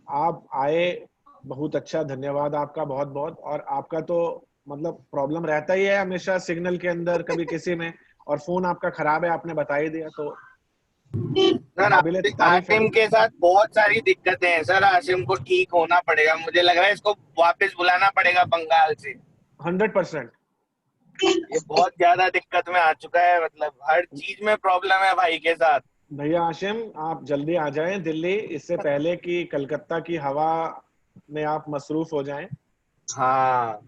आप आए, बहुत अच्छा, धन्यवाद आपका बहुत बहुत। और आपका तो मतलब प्रॉब्लम रहता ही है हमेशा सिग्नल के अंदर, कभी किसी में, और फोन आपका खराब है, आपने बता ही दिया, तो सर काबिले तारीफ है। आसिम के साथ बहुत सारी दिक्कतें हैं सर। आसिम को ठीक होना पड़ेगा, मुझे लग रहा है इसको वापस बुलाना पड़ेगा बंगाल से। 100%। ये बहुत ज्यादा दिक्कत में आ चुका है, मतलब हर चीज में प्रॉब्लम है भाई के साथ। भैया आशिम, आप जल्दी आ जाएं दिल्ली, इससे पहले कि कलकत्ता की हवा में आप मसरूफ हो जाएं। हाँ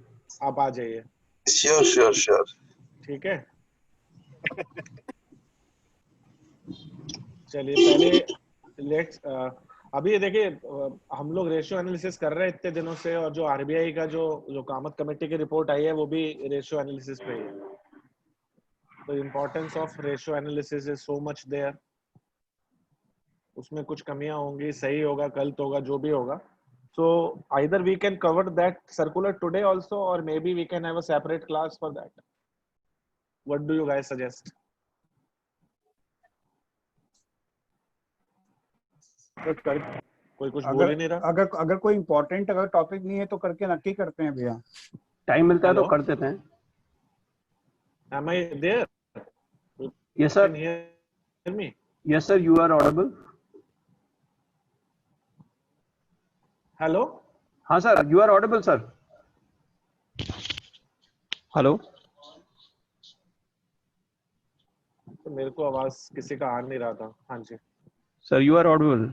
आप आ जाइए। Sure sure sure. ठीक है, चलिए पहले लेट्स अभी ये देखिए, हम लोग रेशियो एनालिसिस कर रहे हैं इतने दिनों से, और जो आरबीआई का जो जो कामत कमेटी की रिपोर्ट आई है वो भी रेशियो एनालिसिस पे ही है। तो importance of ratio analysis is so much there. उसमें कुछ कमियां होंगी, सही होगा, गलत होगा, जो भी होगा। So either we can cover that circular today also, or maybe we can have a separate class for that. What do you guys suggest? कोई कुछ बोल अगर ही नहीं रहा। अगर अगर कोई इम्पोर्टेंट अगर टॉपिक नहीं है तो करके नक्की करते हैं भैया। टाइम मिलता है तो Hello? कर देते हैं। Am I there? Yes Can sir. hear me? Yes sir, you are audible. Hello? हाँ sir, you are audible sir. Hello. तो मेरे को आवाज किसी का आ नहीं रहा था। हाँ जी। Sir, you are audible.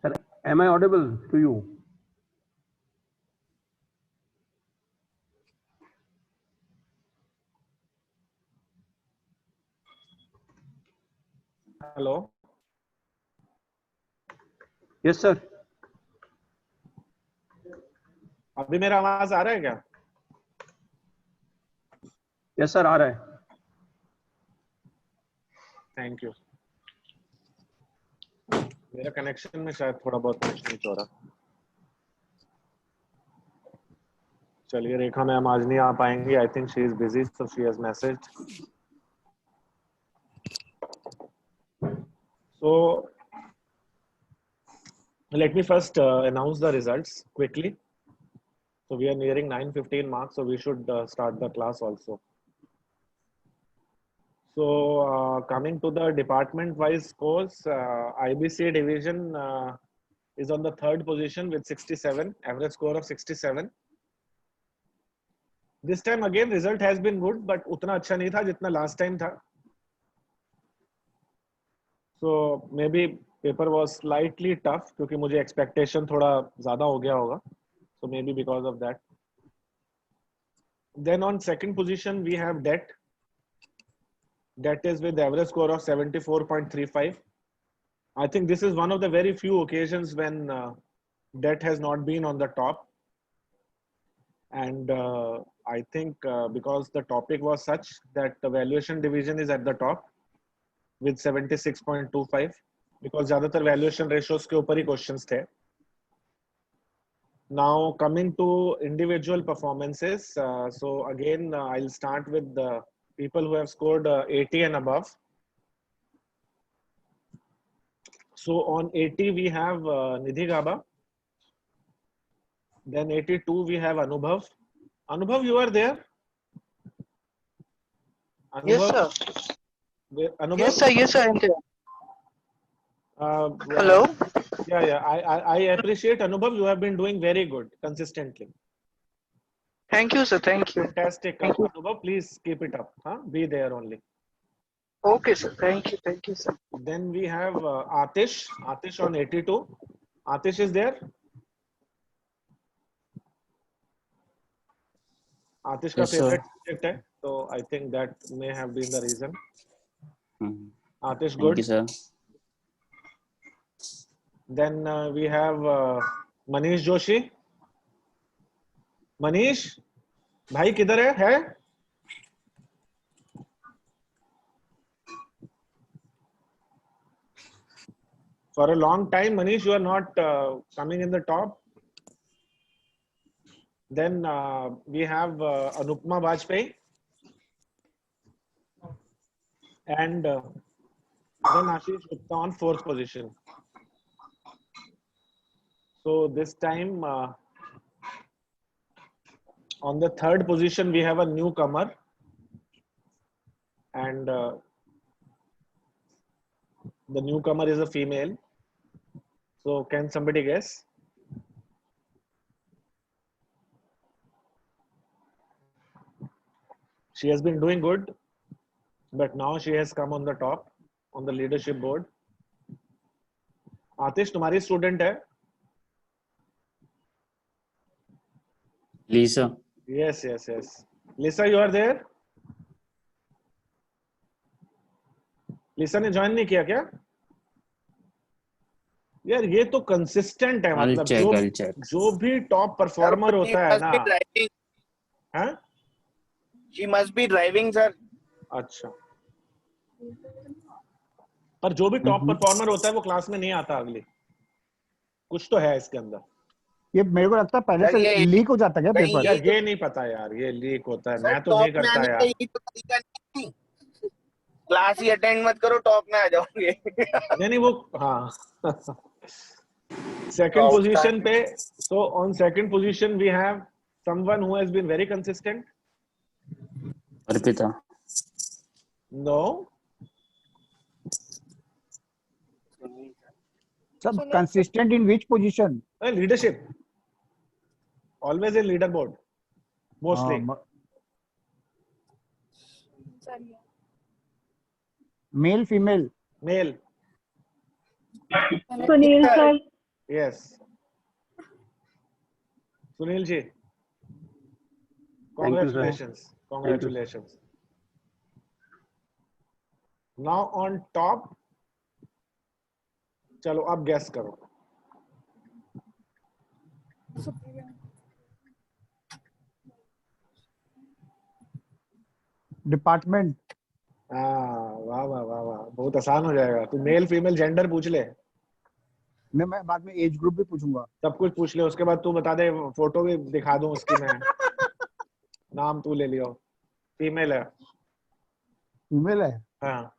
Sir, am I audible to you? Hello? Yes sir. अभी मेरा आवाज आ रहा है क्या? Yes sir, आ रहा है। Thank you. मेरा कनेक्शन में शायद थोड़ा बहुत मिसमैच हो रहा। चलिए, रेखा मैम आज नहीं आ पाएंगी। I think she is busy, so she has messaged. So let me first announce the results quickly. So we are nearing 9:15 mark, so we should start the class also. So coming to the department-wise scores, IBC division is on the third position with 67, average score of 67. This time again result has been good, but उतना अच्छा नहीं था जितना last time था. So maybe paper was slightly tough क्योंकि मुझे expectation थोड़ा ज़्यादा हो गया होगा. So maybe because of that. Then on second position we have debt. Debt is with average score of 74.35. I think this is one of the very few occasions when debt has not been on the top. And I think because the topic was such that the valuation division is at the top with 76.25, because ज़्यादातर valuation ratios के ऊपर ही questions थे. Now coming to individual performances, so again I'll start with the people who have scored 80 and above. So on 80 we have Nidhi Gaba. Then 82 we have Anubhav. Anubhav, you are there? Anubhav? Yes, sir. Anubhav? Yes, sir. Yes, sir. I'm there. Hello. Yeah. I appreciate Anubhav. You have been doing very good consistently. Thank you, sir. Thank you. Fantastic. Thank you. Anubhav, please keep it up. Huh? Be there only. Okay, sir. Thank you. Thank you, sir. Then we have Atish. Atish on 82. Atish is there? Atish का Yes, sir. favorite subject है, so I think that may have been the reason. Atish, Thank good. you, sir. Then we have Manish Joshi. Manish, भाई किधर है? For a long time, Manish, you are not coming in the top. Then we have Anupma Bajpayee and Then Ashish Gupta on 4th position. So this time on the 3rd position we have a newcomer, and the newcomer is a female. So can somebody guess? She has been doing good, but now she has come on the top on the leadership board. आतिश तुम्हारी student है? Lisa. Yes. Lisa, you are there? Lisa ने join नहीं किया क्या? यार ये तो consistent है, मतलब जो भी टॉप परफॉर्मर होता है ना, हाँ? She must be driving, sir. अच्छा, पर जो भी टॉप परफॉर्मर होता है वो क्लास में नहीं आता अगली, कुछ तो है इसके अंदर। ये मेरे को लगता है पहले से लीक हो जाता है क्या पेपर? यार ये नहीं पता यार, ये लीक होता है, मैं तो नहीं करता यार। क्लास ही अटेंड मत करो, टॉप में आ जाओगे। नहीं वो हाँ। सेकंड पोजीशन पे, so on second position we have someone who has been very consistent. Arpita. No. सब consistent in which position? Leadership. Always in leaderboard. Mostly. Male, female? Male. Sunil sir. Yes. Sunil ji. Thank you, sir. Congratulations. Congratulations. Now on top. चलो अब guess करो. Department. वाह वाह वाह वाह, बहुत आसान हो जाएगा। तू मेल फीमेल जेंडर पूछ ले, मैं बाद में एज ग्रुप भी पूछूंगा। सब कुछ पूछ ले, उसके बाद तू बता दे, फोटो भी दिखा दूं उसकी मैं। नाम तू ले लियो। फीमेल है। फीमेल है? हाँ।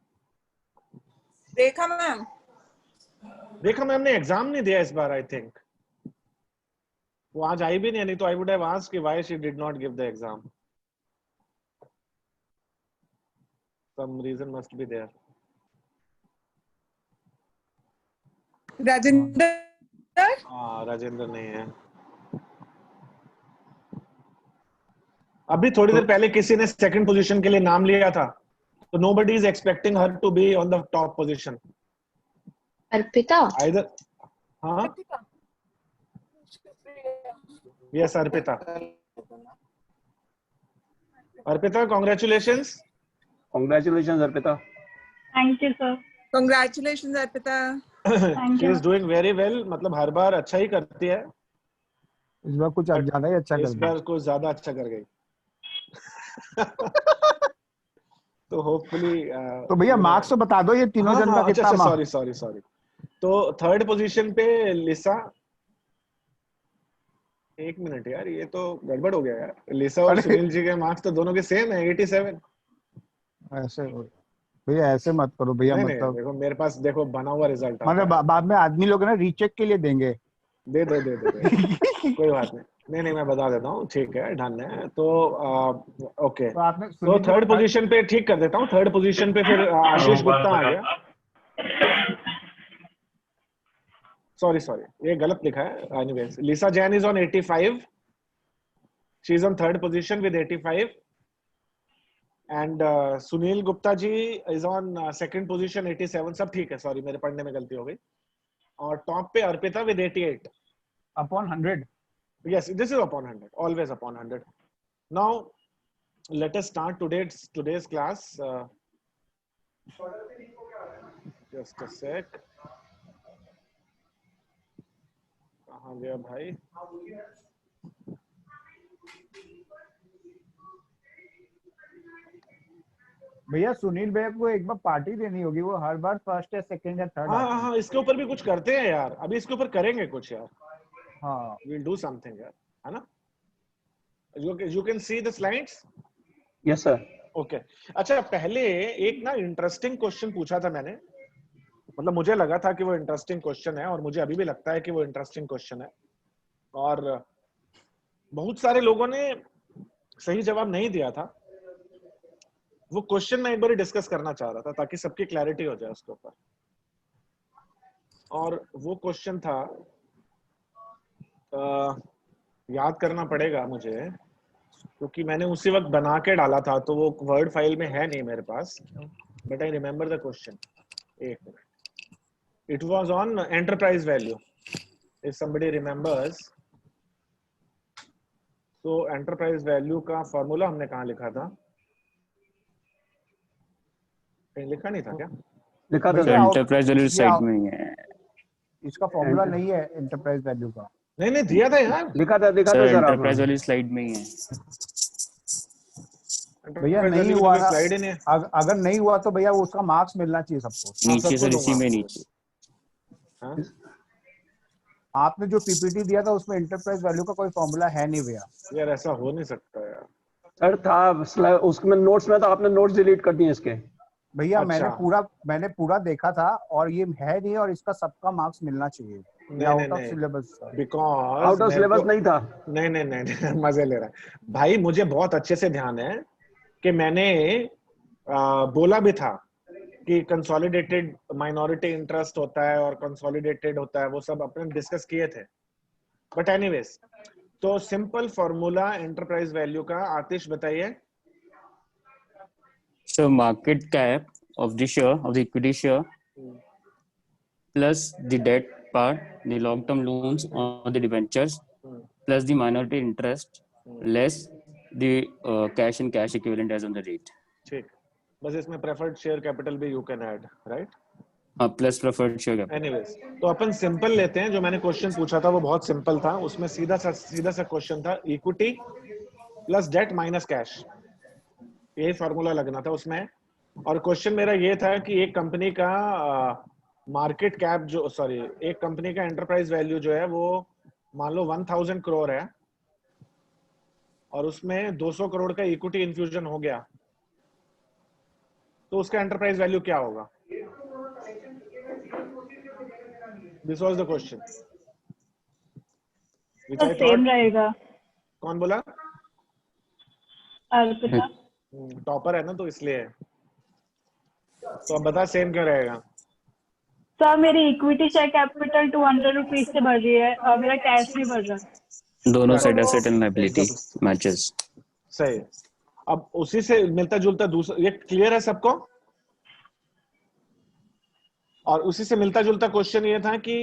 देखा मैम। देखा मैम ने एग्जाम नहीं दिया इस बार, आई थिंक वो आज आई भी नहीं तो आई वुड हैव आस्क्ड कि why she did not give the exam. Some reason must be there. Rajendra. हाँ राजेंद्र नहीं है। अभी थोड़ी देर पहले किसी ने सेकंड पोजीशन के लिए नाम लिया था, तो nobody is expecting her to be on the top position. Arpita? Either, हाँ? Yes, Arpita. Arpita, congratulations. Congratulations, Arpita. Thank you sir. Congratulations Arpita. She is doing very well, मतलब हर बार अच्छा ही करती है। इस बार कुछ ज्यादा ही अच्छा कर गई। इस बार कुछ ज्यादा अच्छा कर गई। तो होपफुली तो भैया मार्क्स तो बता दो, ये तीनों जन का कितना मार्क्स? सॉरी। तो थर्ड पोजीशन पे लिसा, एक मिनट यार, ये तो गड़बड़ हो गया यार। लिसा और सुनील जी के मार्क्स तो दोनों के सेम है, 87। ऐसे भैया ऐसे मत करो भैया, मतलब देखो मेरे पास देखो बना हुआ रिजल्ट, मतलब बाद में आदमी लोग ना रीचेक के लिए देंगे। दे दो कोई बात नहीं मैं बता देता हूँ, ठीक है, डन है। तो ओके, तो थर्ड पोजीशन पे ठीक कर देता हूँ। थर्ड पोजीशन पे फिर आशीष गुप्ता आ गया। सॉरी ये गलत लिखा है। Anyways, Lisa Jain is on 85, she is on third position with 85, and Sunil Gupta ji is on second position 87। सब ठीक है, सॉरी मेरे पढ़ने में गलती हो गई। और टॉप पे Arpita with 88 upon 100। Yes, this is upon 100, always upon 100. Now, let us start today's class. Just a sec. कहाँ गया भाई? भैया सुनील भैया को एक बार पार्टी देनी होगी, वो हर बार फर्स्ट या सेकंड या थर्ड। हाँ, इसके ऊपर भी कुछ करते हैं यार, अभी इसके ऊपर करेंगे कुछ यार। हाँ, we'll do something यार, है ना? You can see the slides? Yes sir. Okay. अच्छा, पहले एक ना इंटरेस्टिंग क्वेश्चन पूछा था मैंने मतलब मुझे लगा था कि वो इंटरेस्टिंग क्वेश्चन है और मुझे अभी भी लगता है कि वो इंटरेस्टिंग क्वेश्चन है, और बहुत सारे लोगों ने सही जवाब नहीं दिया था। वो क्वेश्चन मैं एक बार डिस्कस करना चाह रहा था ताकि सबकी क्लैरिटी हो जाए उसके ऊपर। और वो क्वेश्चन था, याद करना पड़ेगा मुझे क्योंकि मैंने उसी वक्त बना के डाला था, तो वो वर्ड फाइल में है नहीं मेरे पास, but I remember the question. एक minute, it was on enterprise value, if somebody remembers. तो एंटरप्राइज वैल्यू का फॉर्मूला हमने कहाँ लिखा था? कहीं लिखा नहीं था क्या? लिखा था भैया, सर। एंटरप्राइज वैल्यू ये साइड में ही है इसका फॉर्मूला Enter- नहीं है एंटरप्राइज वैल्यू का। नहीं दिया था यार। लिखा था सर, सर एंटरप्राइज आपने। वैल्यू स्लाइड में ही है। भैया Enterprise नहीं value हुआ की ना, स्लाइड ही नहीं है। अगर नहीं हुआ तो भैया उसका मार्क्स मिलना चाहिए सबको। नीचे सबको सर, इसी दूंगा में आपको। नीचे। हाँ? आपने जो पीपीटी दिया था उसमें एंटरप्राइज वैल्यू का कोई फॉर्मूला है नहीं भैया। यार ऐसा हो नहीं सकता यार। सर था उसमें नोट्स में, तो आपने नोट्स डिलीट कर दिए इसके। भैया अच्छा। मैंने पूरा देखा था और ये है नहीं, और इसका सबका मार्क्स मिलना चाहिए। आउट ऑफ नहीं, syllabus. Because out of syllabus नहीं था। नहीं मजे ले रहा है भाई। मुझे बहुत अच्छे से ध्यान है कि मैंने बोला भी था कि कंसोलिडेटेड माइनॉरिटी इंटरेस्ट होता है और कंसोलिडेटेड होता है, वो सब अपने डिस्कस किए थे। बट एनीवेज, तो सिंपल फॉर्मूला एंटरप्राइज वैल्यू का आतिश बताइए। So market cap of the share of the equity share plus the debt part, the long-term loans on the debentures plus the minority interest less the cash and cash equivalent as on the rate. ठीक, बस इसमें preferred share capital भी you can add, right? हाँ, plus preferred share capital. Anyways, तो अपन simple लेते हैं। जो मैंने क्वेश्चन पूछा था वो बहुत सिंपल था। उसमें सीधा सा क्वेश्चन था, equity plus debt minus cash, यही फॉर्मूला लगना था उसमें। और क्वेश्चन मेरा ये था कि एक कंपनी का मार्केट कैप जो, सॉरी, एक कंपनी का एंटरप्राइज वैल्यू जो है वो मान लो 1000 करोड़ है और उसमें 200 करोड़ का इक्विटी इन्फ्यूजन हो गया, तो उसका एंटरप्राइज वैल्यू क्या होगा? This was the question which I same thought. रहेगा। कौन बोला? अर्पिता। टॉपर है ना तो इसलिए। तो अब बता सेम क्यों रहेगा? सर मेरी इक्विटी शेयर कैपिटल 200 रुपीज से बढ़ रही है और मेरा कैश नहीं बढ़ रहा। दोनों side asset and liability matches. सही। अब उसी से मिलता जुलता दूसरा, ये क्लियर है सबको? और उसी से मिलता जुलता क्वेश्चन ये था कि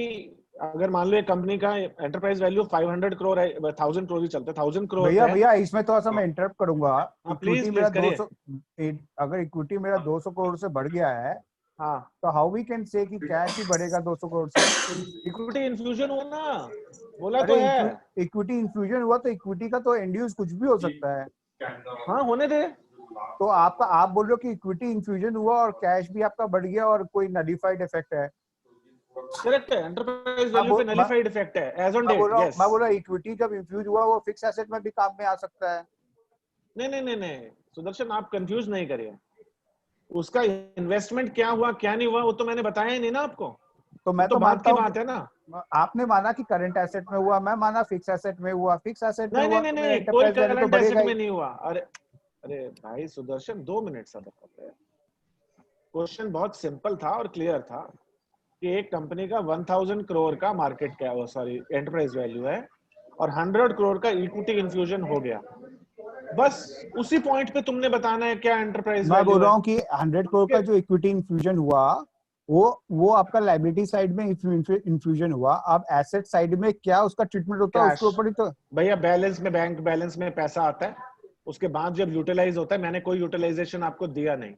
अगर मान लो एक कंपनी का एंटरप्राइज वैल्यू 500 करोड़ है, 1000 करोड़ ही चलता है, 1000 करोड़ है। भैया इसमें थोड़ा सा मैं इंटरप्ट करूंगा। प्लीज इक्विटी मेरा करिए। 200, अगर इक्विटी मेरा 200 करोड़ से बढ़ गया है, हाँ, तो हाउ वी कैन से कि कैश ही बढ़ेगा 200 करोड़ से? इक्विटी इन्फ्यूजन हुआ ना, बोला तो अरे है। इक्विटी इन्फ्यूजन हुआ तो इक्विटी का तो इंड्यूस कुछ भी हो सकता है। हाँ, होने दे। तो आप बोल रहे हो कि इक्विटी इन्फ्यूजन हुआ और कैश भी आपका बढ़ गया और कोई नलिफाइड इफेक्ट है। करेक्ट है, एंटरप्राइज वैल्यू पे नलिफाइड इफेक्ट है एज ऑन डेट। यस, मैं बोल रहा इक्विटी जब इन्फ्यूज हुआ वो फिक्स एसेट में भी काम में आ सकता है। नहीं सुदर्शन, आप कंफ्यूज नहीं करिए। उसका इन्वेस्टमेंट क्या हुआ क्या नहीं हुआ वो तो मैंने बताया ही नहीं ना आपको। तो मैं तो बात की बात है ना। आपने माना कि करंट एसेट में हुआ, मैं माना फिक्स एसेट में हुआ। फिक्स एसेट में हुआ नहीं, कोई करंट एसेट में नहीं हुआ। अरे भाई सुदर्शन, 2 मिनट सबर करो। क्वेश्चन बहुत सिंपल था और क्लियर था कि एक कंपनी का 1000 करोड़ का मार्केट क्या, सॉरी, एंटरप्राइज वैल्यू है और 100 करोड़ का इक्विटी इन्फ्यूजन हो गया। बस उसी पॉइंट पे तुमने बताना है क्या एंटरप्राइज मैं वैल्यू बोल रहा है। हूँ कि 100 करोड़ का जो इक्विटी इन्फ्यूजन हुआ वो आपका लायबिलिटी साइड में इन्फ्यूजन हुआ। अब एसेट साइड में क्या उसका ट्रीटमेंट होता है उसके ऊपर ही तो। भैया बैलेंस में, बैंक बैलेंस में पैसा आता है, उसके बाद जब यूटिलाइज होता है, मैंने कोई यूटिलाइजेशन आपको दिया नहीं,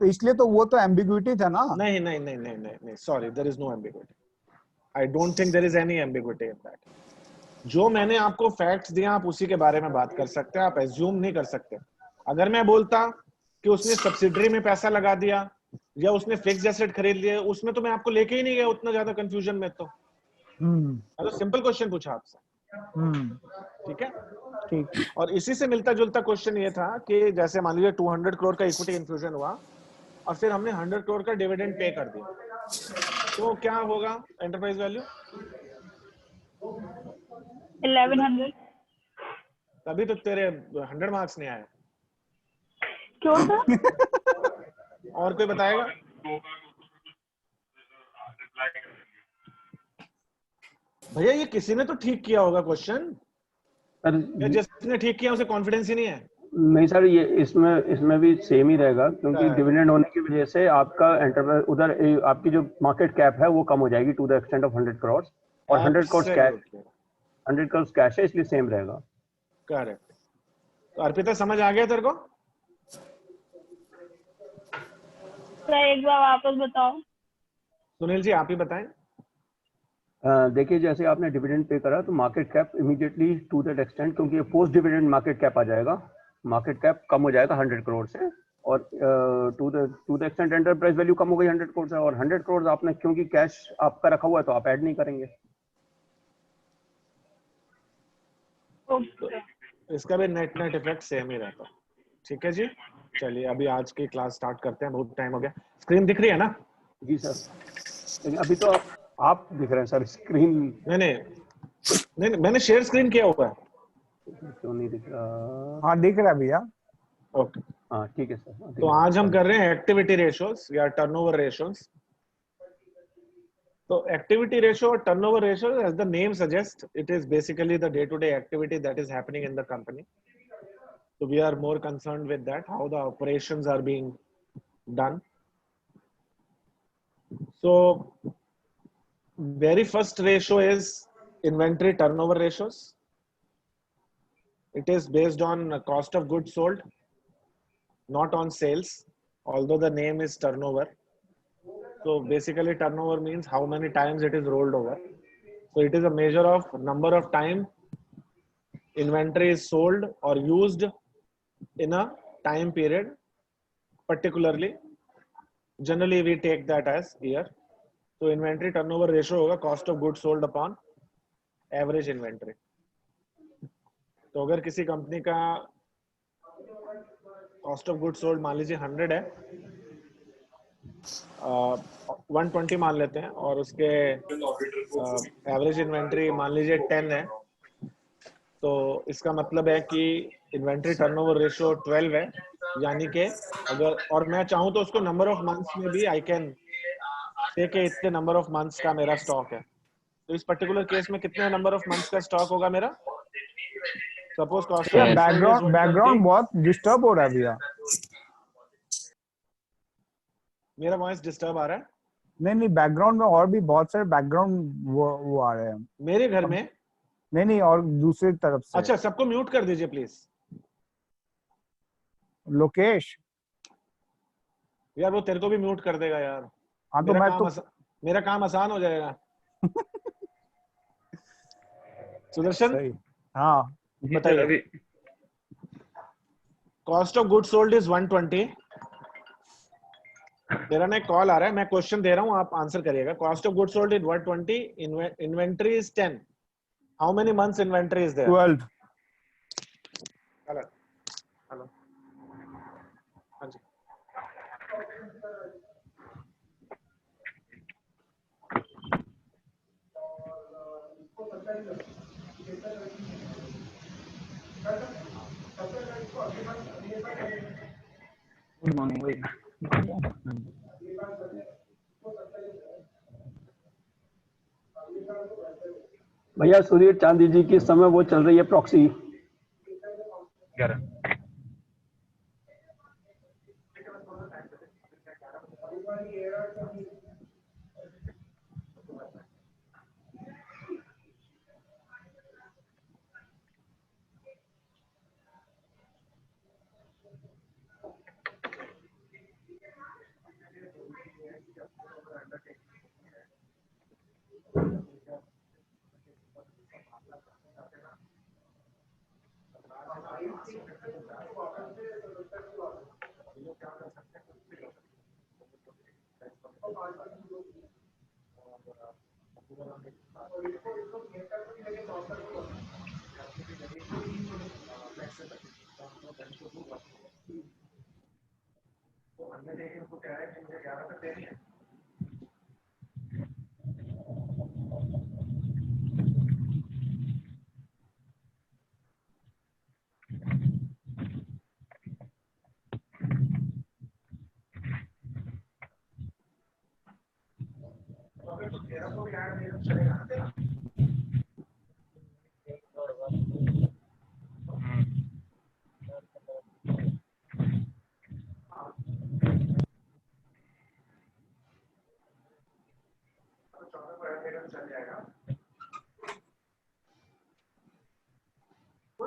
तो इसलिए तो वो तो एम्बिग्युइटी था ना। नहीं, sorry, there is no ambiguity. I don't think there is any ambiguity in that. जो मैंने आपको फैक्ट्स दिया आप उसी के बारे में बात कर सकते हैं, आप एज्यूम नहीं कर सकते। अगर मैं बोलता कि उसने सब्सिडरी में पैसा लगा दिया या उसने फिक्स्ड एसेट खरीद लिए, उसमें तो मैं आपको लेके ही नहीं गया उतना ज्यादा कंफ्यूजन में। तो तो सिंपल क्वेश्चन पूछा आपसे, ठीक है? ठीक। और इसी से मिलता जुलता क्वेश्चन ये था कि जैसे मान लीजिए 200 करोड़ का इक्विटी इन्फ्यूजन हुआ और फिर हमने 100 करोड़ का डिविडेंड पे कर दिया। तो क्या होगा एंटरप्राइज वैल्यू? 1100। तभी तो तेरे 100 मार्क्स नहीं आए। क्यों सर? और कोई बताएगा? भैया ये किसी ने तो ठीक किया होगा क्वेश्चन, या सर जिसने ठीक किया उसे कॉन्फिडेंस ही नहीं है? नहीं सर, ये इसमें भी सेम ही रहेगा, क्योंकि डिविडेंड होने की वजह से आपका एंटरप्राइज उधर आपकी जो मार्केट कैप है वो कम हो जाएगी to the extent of 100 crore, और 100 करोड़ कैश, 100 करोड़ कैश है, इसलिए सेम रहेगा। करेक्ट। तो अर्पिता समझ आ गया तेरे को? सर एक बार वापस बताओ। सुनील जी आप ही बताएं। देखिए, जैसे आपने डिविडेंड पे करा तो market cap immediately to that extent, क्योंकि पोस्ट डिविडेंड मार्केट कैप आ जाएगा, मार्केट कैप कम हो जाएगा 100 करोड़ से, और to the extent enterprise value कम हो गई 100 करोड़ से, और 100 करोड़ आपने क्योंकि कैश आपका रखा हुआ है तो आप ऐड नहीं करेंगे। ओके। इसका भी नेट नेट इफेक्ट सेम ही रहता है। ठीक है जी, चलिए अभी आज की क्लास स्टार्ट करते हैं, बहुत टाइम हो गया। स्क्रीन दिख रही है ना? जी सर, लेकिन अभी तो आप दिख रहे हैं सर स्क्रीन। नहीं, मैंने शेयर स्क्रीन किया हुआ है। क्यों नहीं दिख रहा? हाँ दिख रहा है भैया। ओके, हाँ ठीक है सर। तो आज हम कर रहे हैं एक्टिविटी रेशियोज या टर्नओवर रेशियोज। तो एक्टिविटी रेशियो और turnover ratio, as the name suggests, it is basically the day-to-day activity that is happening in the company. So we are more concerned with that, how the operations are being done. So very first ratio is inventory turnover ratios. It is based on cost of goods sold, not on sales, although the name is turnover. So basically turnover means how many times it is rolled over. So it is a measure of number of time inventory is sold or used in a time period, particularly. Generally we take that as year. So inventory turnover ratio होगा cost of goods sold upon average inventory. तो अगर किसी company का cost of goods sold मान लीजिए 100 है, 120 मान लेते हैं, और उसके एवरेज इन्वेंट्री मान लीजिए 10 है, तो इसका मतलब है कि इन्वेंट्री टर्नओवर रेशियो 12 है। यानी कि अगर, और मैं चाहूँ तो उसको नंबर ऑफ मंथ्स में भी आई कैन से के इतने नंबर ऑफ मंथ्स का मेरा स्टॉक है। तो इस पर्टिकुलर केस में कितने नंबर ऑफ मंथ्स का स्टॉक होगा मेरा? सपोज कॉस्ट बैकग्राउंड बहुत डिस्टर्ब हो रहा है भैया। मेरा वॉइस डिस्टर्ब आ रहा है? नहीं, बैकग्राउंड में और भी बहुत सारे बैकग्राउंड वो आ रहे हैं मेरे घर में। नहीं, और दूसरी तरफ से। अच्छा, सबको म्यूट कर दीजिए प्लीज। लोकेश यार वो तेरे को भी म्यूट कर देगा यार। हाँ तो मेरा काम आसान हो जाएगा। सुदर्शन, हाँ बताइए। Cost of good sold is 120। मेरा ना एक कॉल आ रहा है, मैं क्वेश्चन दे रहा हूँ, आप आंसर करिएगा। Cost of good sold is 120, inventory is 10। How many months inventory is there? 12। Hello, हाँ जी। Good morning. भैया सुधीर चांदी जी की समय वो चल रही है प्रॉक्सी। कोई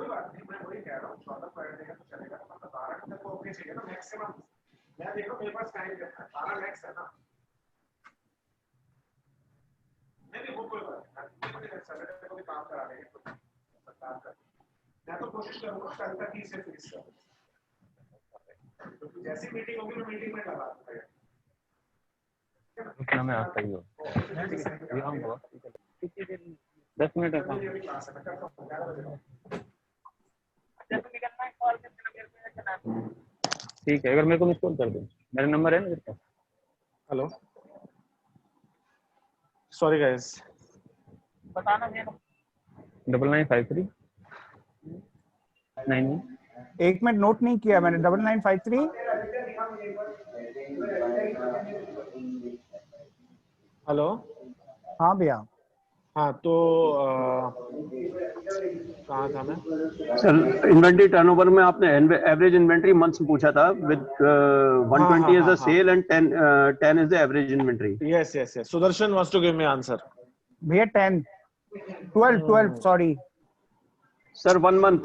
बात नहीं, मैं वही कह रहा हूँ 14 को ऐड देगा तो चलेगा, मतलब 12 तक को ओके चाहिए ना मैक्सिमम। मैं देखो मेरे पास टाइम कितना है, 12 मैक्स है ना। नहीं वो कोई बात नहीं, सैटरडे को भी काम करा देंगे सरकार का। मैं तो कोशिश करूंगा कल तक ही इसे फिनिश करूं, क्योंकि जैसी मीटिंग होगी मैं मीटिंग में लगा दूंगा। उतना में आता ही हो। आऊंगा 10 मिनट का। ठीक है, अगर मेरे को मिस कॉल कर दो, मेरा नंबर है ना मेरे पास। हेलो, सॉरी गाइस, बताना मेरा 9953 9। एक मिनट नोट नहीं किया मैंने। 9953। हेलो, हाँ भैया। हाँ तो कहाँ था मैं? सर इन्वेंट्री टर्नओवर में आपने एवरेज इन्वेंट्री मंथ्स पूछा था with 120 is the sale and 10 is the average inventory. Yes yes yes, Sudarshan wants to give me answer. भैया 10 12 sorry sir 1 month.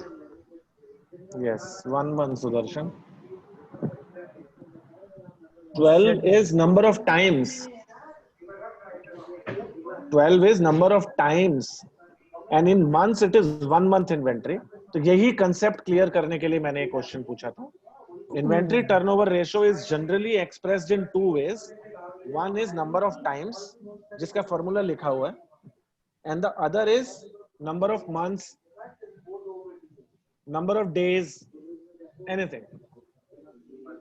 Yes 1 month Sudarshan. 12 is number of times. 12 is number of times and in months it is 1 month inventory. तो यही concept clear करने के लिए मैंने एक question पूछा था। Inventory turnover ratio is generally expressed in 2 ways. One is number of times, जिसका फॉर्मूला लिखा हुआ है, and the other is number of months, number of days, anything.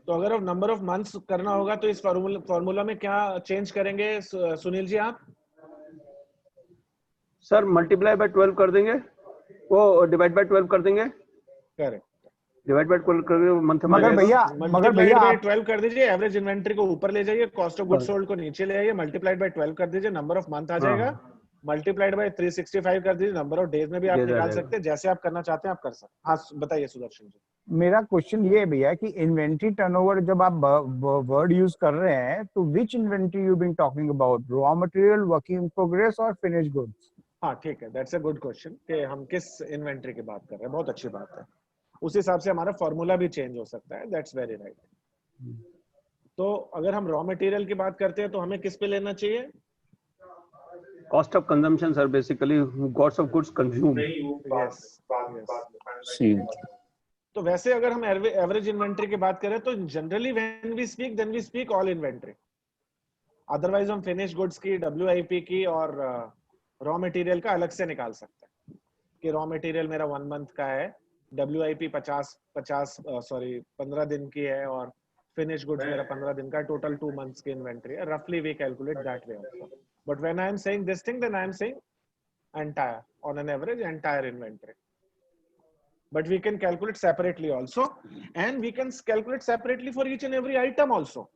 तो अगर अब नंबर ऑफ मंथ्स करना होगा तो इस फॉर्मूला में क्या चेंज करेंगे सुनील जी आप? सर मल्टीप्लाई बाय 12 कर देंगे, वो डिवाइड बाय 12 कर देंगे। करेक्ट, डिवाइड बाय 12 कर मंथ। मगर भैया 12 कर दीजिए, एवरेज इन्वेंटरी को ऊपर ले जाइए, कॉस्ट ऑफ गुड्स सोल्ड को नीचे ले आइए, मल्टीप्लाइड बाय 12 कर दीजिए, नंबर ऑफ मंथ आ जाएगा, मल्टीप्लाइड बाय 365 कर दीजिए, नंबर ऑफ डेज में भी आप निकाल सकते हैं, जैसे आप करना चाहते हैं आप कर सकते हैं। हाँ बताइए सुदर्शन जी। मेरा क्वेश्चन ये है भैया कि इन्वेंट्री टर्नओवर जब आप वर्ड यूज कर रहे हैं तो which inventory you been talking about, raw material, working in progress और फिनिश गुड्स? हाँ ठीक है, दैट्स अ गुड क्वेश्चन कि हम किस इन्वेंट्री की बात कर रहे हैं, बहुत अच्छी बात है। उस हिसाब से हमारा फॉर्मूला भी चेंज हो सकता है, दैट्स वेरी राइट। तो अगर हम रॉ मटेरियल की बात करते हैं तो हमें किस पे लेना चाहिए? Cost of consumption sir, basically cost of goods consumed. तो वैसे अगर हम एवरेज इन्वेंट्री की बात करें तो generally when we speak then we speak all inventory. Otherwise हम फिनिश गुड्स की, WIP की और रॉ मटेरियल का अलग से निकाल सकते हैं कि रॉ मटेरियल मेरा 1 मंथ का है, WIP 15 दिन की है और फिनिश गुड्स मेरा 15 दिन का, टोटल 2 मंथ्स की इन्वेंट्री है। रफली we calculate that way also, but when I am saying this thing then I am saying entire on an average entire inventory, but we can calculate separately also and we can calculate separately for each and every item also.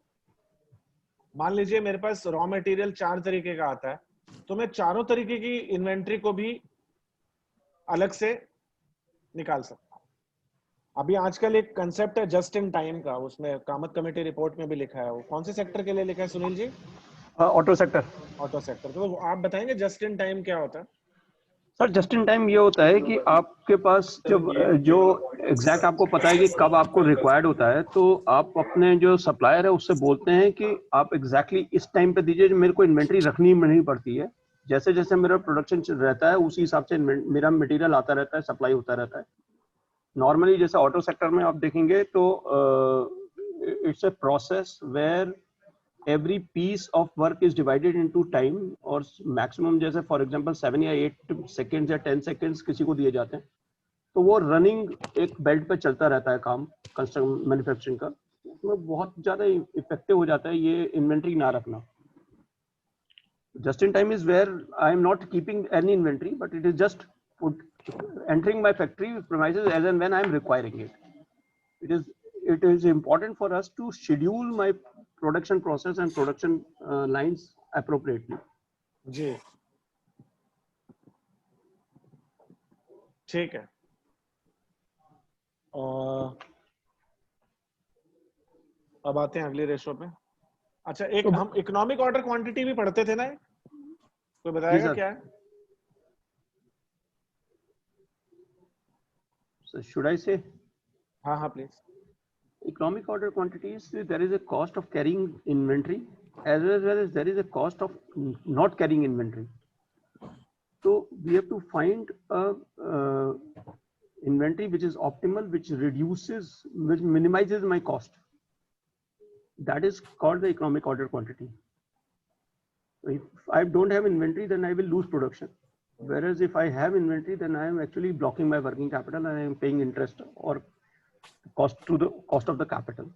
मान लीजिए मेरे पास raw material 4 तरीके का आता है, तो मैं चारों तरीके की इन्वेंट्री को भी अलग से निकाल सकता हूं। अभी आजकल एक कंसेप्ट है जस्ट इन टाइम का, उसमें कामत कमेटी रिपोर्ट में भी लिखा है। वो कौन से सेक्टर के लिए लिखा है Sunil ji? Auto sector. Auto sector. तो आप बताएंगे जस्ट इन टाइम क्या होता है? सर जस्ट इन टाइम ये होता है कि आपके पास जब जो एग्जैक्ट आपको पता है कि कब आपको रिक्वायर्ड होता है, तो आप अपने जो सप्लायर है उससे बोलते हैं कि आप एग्जैक्टली इस टाइम पे दीजिए, मेरे को इन्वेंट्री रखनी नहीं पड़ती है। जैसे जैसे मेरा प्रोडक्शन रहता है उसी हिसाब से मेरा मटेरियल आता रहता है, सप्लाई होता रहता है। नॉर्मली जैसे ऑटो सेक्टर में आप देखेंगे तो it's a process where every piece of work is divided into time और maximum जैसे for example 7 या 8 seconds या 10 seconds किसी को दिए जाते हैं, तो वो रनिंग एक बेल्ट पे चलता रहता है काम कंस्ट्रक्शन मैन्युफैक्चरिंग का। उसमें बहुत ज्यादा इफेक्टिव हो जाता है ये इन्वेंट्री ना रखना। Just in time is where I am not keeping any inventory, but it is just entering my factory premises as and when I am requiring it. It is important for us to schedule my production process and production lines appropriately. जी ठीक है। और अब आते हैं अगली ratio पे। अच्छा, एक तो हम इकोनॉमिक ऑर्डर क्वांटिटी भी पढ़ते थे ना, कोई जी बताएगा सर, क्या है? शुड आई से हाँ हाँ please. economic order quantities, there is a cost of carrying inventory as well as there is a cost of not carrying inventory. So we have to find a inventory which is optimal, which minimizes my cost. That is called the economic order quantity. So if I don't have inventory, then I will lose production. Whereas if I have inventory, then I am actually blocking my working capital and I am paying interest or cost of the capital.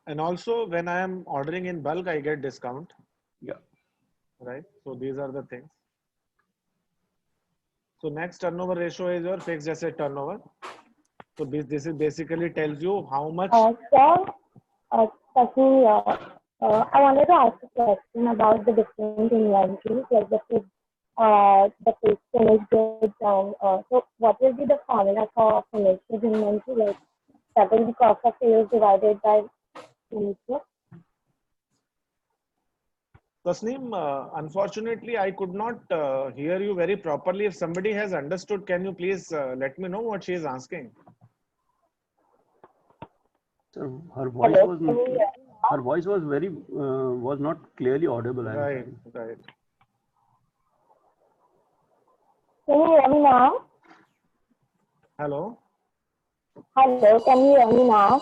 And also when I am ordering in bulk, I get discount. Yeah. Right. So these are the things. So next turnover ratio is your fixed asset turnover. So this is basically tells you how much. Sir, I wanted to ask a question about the different inventories, like the finished goods, and so what will be the formula for finished goods inventory? Like that will be cost of sales divided by finished goods. Tasneem, unfortunately, I could not hear you very properly. If somebody has understood, can you please let me know what she is asking? So her voice was very was not clearly audible. Right. Can you hear me now? Hello. Hello, can you hear me now?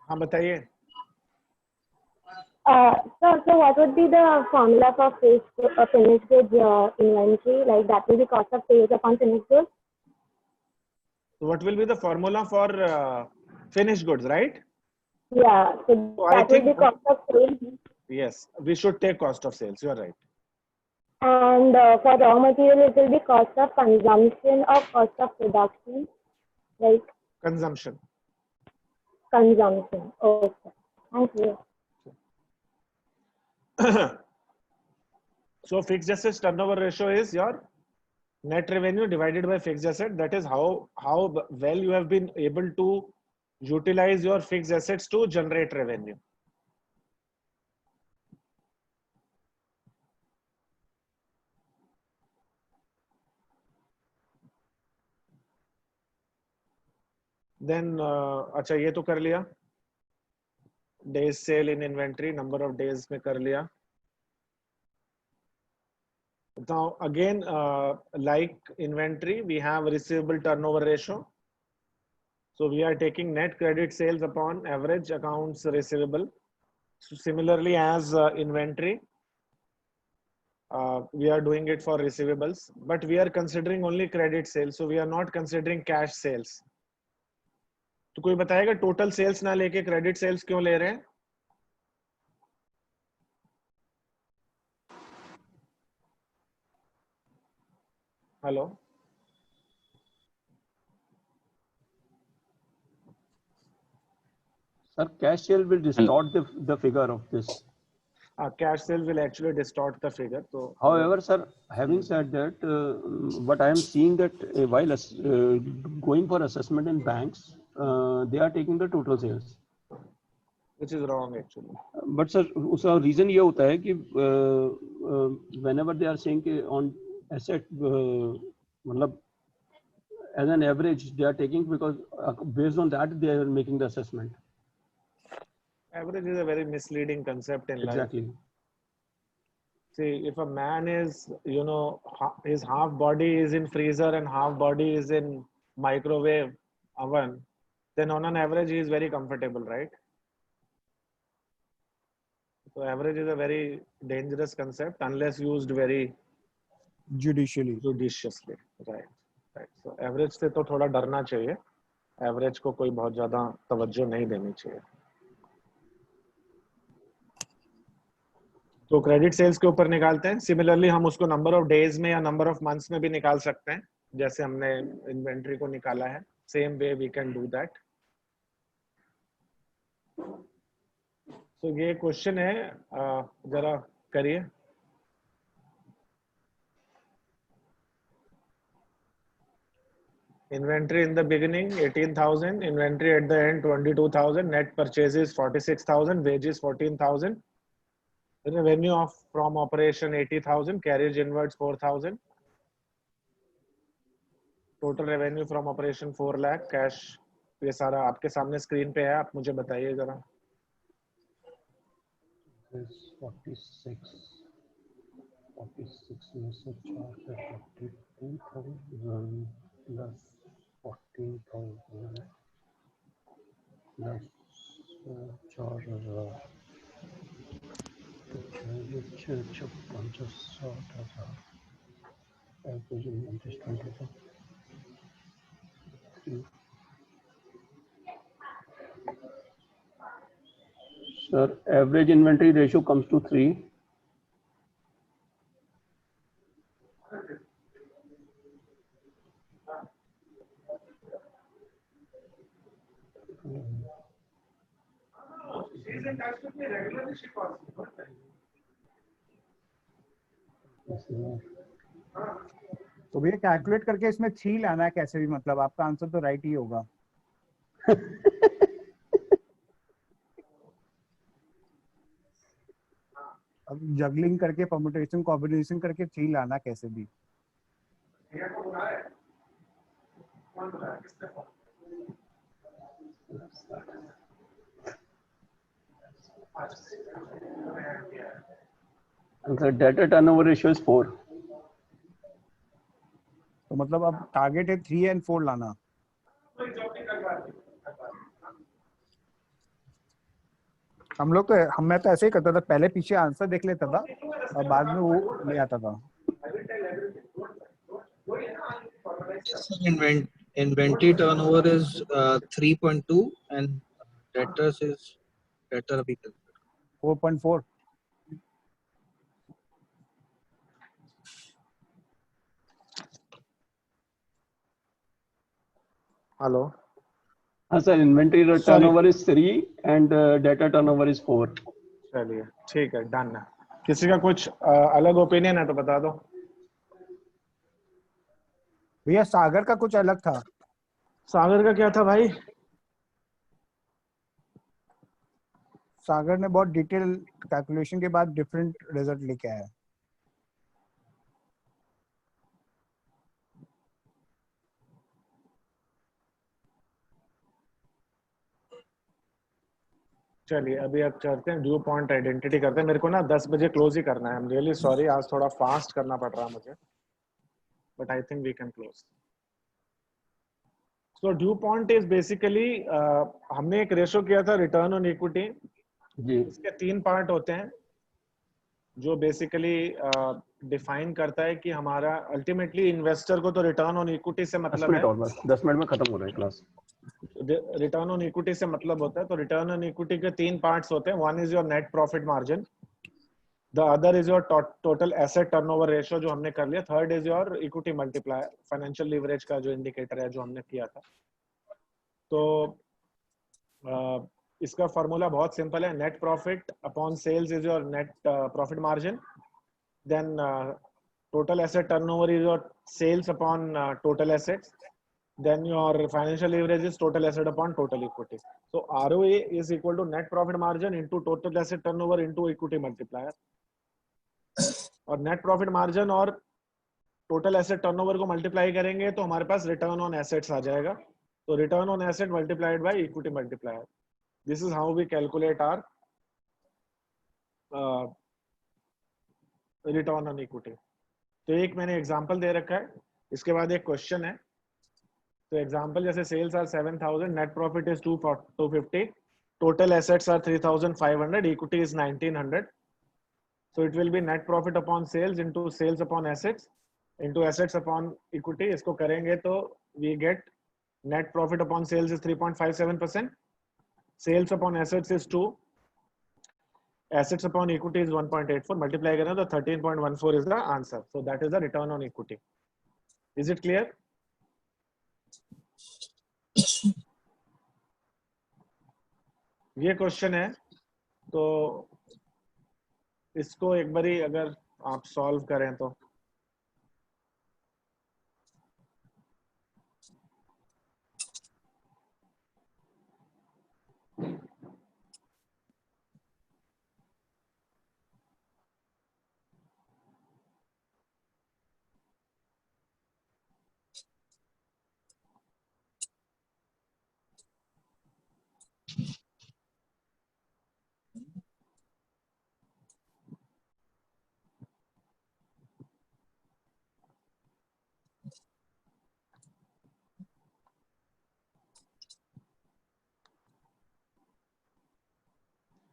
हाँ बताइए. So what would be the formula for finished goods inventory? Like that will be cost of sales upon finished goods. So what will be the formula for finished goods, right? Yeah, so that will be cost of sales. Yes, we should take cost of sales. You are right. And for raw material, it will be cost of consumption or cost of production, like Consumption. Consumption. Okay, thank you. So fixed assets turnover ratio is your net revenue divided by fixed asset. That is how well you have been able to utilize your fixed assets to generate revenue. Then अच्छा ये तो कर लिया. Days sale in inventory, number of days में कर लिया. Now again, like inventory, we have receivable turnover ratio. So we are taking net credit sales upon average accounts receivable. So similarly as inventory, we are doing it for receivables, but we are considering only credit sales. So we are not considering cash sales. तो कोई बताएगा total sales ना लेके credit sales क्यों ले रहे हैं? Hello. Sir, cash sale will distort the figure of this. Cash sales will actually distort the figure. So, however, sir, having said that, what I am seeing that while going for assessment in banks, they are taking the total sales. Which is wrong actually. But sir, उसका reason ये होता है कि whenever they are saying कि on asset मतलब as an average they are taking because based on that they are making the assessment. Average is a very misleading concept in life. Exactly. See, if a man is, you know, his half body is in freezer and half body is in microwave oven, then on an average he is very comfortable, right? So average is a very dangerous concept unless used very judiciously. Right. So average से तो थोड़ा डरना चाहिए. Average को कोई बहुत ज़्यादा तवज्जो नहीं देनी चाहिए. तो क्रेडिट सेल्स के ऊपर निकालते हैं. सिमिलरली हम उसको नंबर ऑफ डेज में या नंबर ऑफ मंथ्स में भी निकाल सकते हैं, जैसे हमने इन्वेंट्री को निकाला है. Same way we can do that. तो ये क्वेश्चन है, जरा करिए. Inventory in the beginning 18,000, inventory at the end 22,000, net purchases 46,000, wages 14,000, revenue of from operation 80,000, carriage inwards 4,000, total revenue from operation 4 lakh, cash ये सारा आपके सामने स्क्रीन पे है, आप मुझे बताइए जरा. 46 में से 4 से 42,000 plus 14,000 plus 4,000 50,000 average inventory 22. Sir, average inventory ratio comes to 3. तो भैया कैलकुलेट करके इसमें 3 लाना है कैसे भी, मतलब आपका आंसर तो राइट ही होगा. अब जगलिंग करके परम्यूटेशन कॉम्बिनेशन करके 3 लाना कैसे भी. The data turnover ratio is 4. तो मतलब अब टारगेट है 3 and 4 लाना. मैं तो ऐसे ही करता था, पहले पीछे आंसर देख लेता था और बाद में वो ले आता था. Inventory turnover is 3.2 and debtors is debtor अभी 4.4. हेलो. हाँ sir, inventory turnover is 3 and data turnover is 4. चलिए ठीक है, डन है. किसी का कुछ अलग ओपिनियन है तो बता दो. भैया सागर का कुछ अलग था. सागर का क्या था भाई? सागर ने बहुत डिटेल कैलकुलेशन के बाद डिफरेंट रिजल्ट लेके आया. चलिए अभी अब चलते हैं, ड्यू पॉइंट आइडेंटिटी करते हैं. मेरे को ना 10 बजे क्लोज ही करना है. आई एम रियली सॉरी, आज थोड़ा फास्ट करना पड़ रहा है मुझे, but I think we can close. So due point is basically, हमने एक रेशो किया था रिटर्न ऑन इक्विटी. इसके 3 पार्ट होते हैं जो बेसिकली डिफाइन करता है कि हमारा अल्टीमेटली इन्वेस्टर को तो रिटर्न ऑन इक्विटी से मतलब है. 10 मिनट में खत्म हो रहा है क्लास. रिटर्न ऑन इक्विटी से मतलब होता है, तो रिटर्न ऑन इक्विटी के 3 पार्ट्स होते हैं. One is your net profit margin, the other is your total asset turnover ratio जो हमने कर लिया, third is your equity multiplier, financial leverage का जो इंडिकेटर है जो हमने किया था. तो इसका फॉर्मूला बहुत सिंपल है. Net profit upon sales is your net profit margin, then total asset turnover is your sales upon total assets, then your financial leverage is total asset upon total equity. So ROA is equal to net profit margin into total asset turnover into equity multiplier. और net profit margin और total asset turnover को multiply करेंगे तो हमारे पास return on assets आ जाएगा. तो return on asset multiplied by equity multiplier. This is how we calculate our return on equity. तो एक मैंने example दे रखा है, इसके बाद एक question है. तो एग्जांपल जैसे sales are 7,000, net profit is 250, total assets are 3,500, equity is 1,900. So it will be net profit upon sales into sales upon assets into assets upon equity. इसको करेंगे तो we get net profit upon sales is 3.57%, sales upon assets is 2, assets upon equity is 1.84. Multiply करें तो 13.14 is the answer. So that is the return on equity. Is it clear? ये question है, तो इसको एक बारी अगर आप सॉल्व करें तो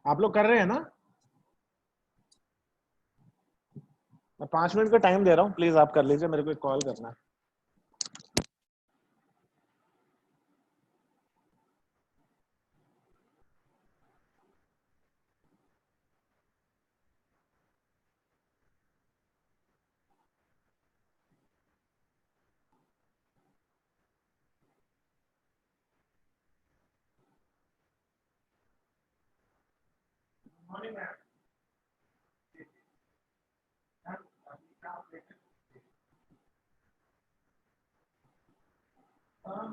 आप लोग कर रहे हैं ना? मैं 5 मिनट का टाइम दे रहा हूँ, प्लीज आप कर लीजिए, मेरे को एक कॉल करना है।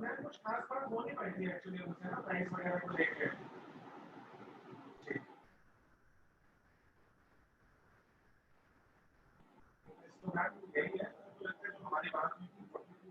मैं कुछ खास बात हो नहीं पाई थी एक्चुअली उनसे ना, प्राइस वगैरह को लेके। तो मैम यही है, तो लगता है हमारी बात हुई थी 42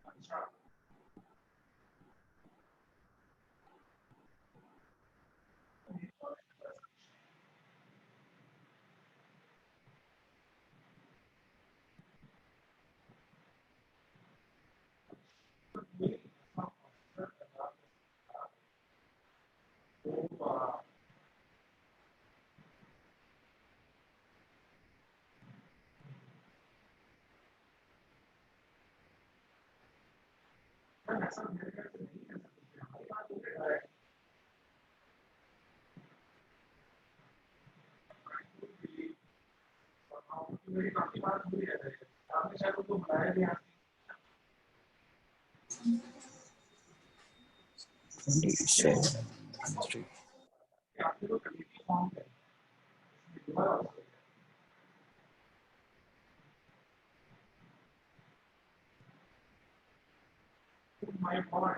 अच्छा। मेरी काफी बात हुई है, आपने शायद उनको बुलाया भी है। आपने तो कमिटी फॉर्म है, my God,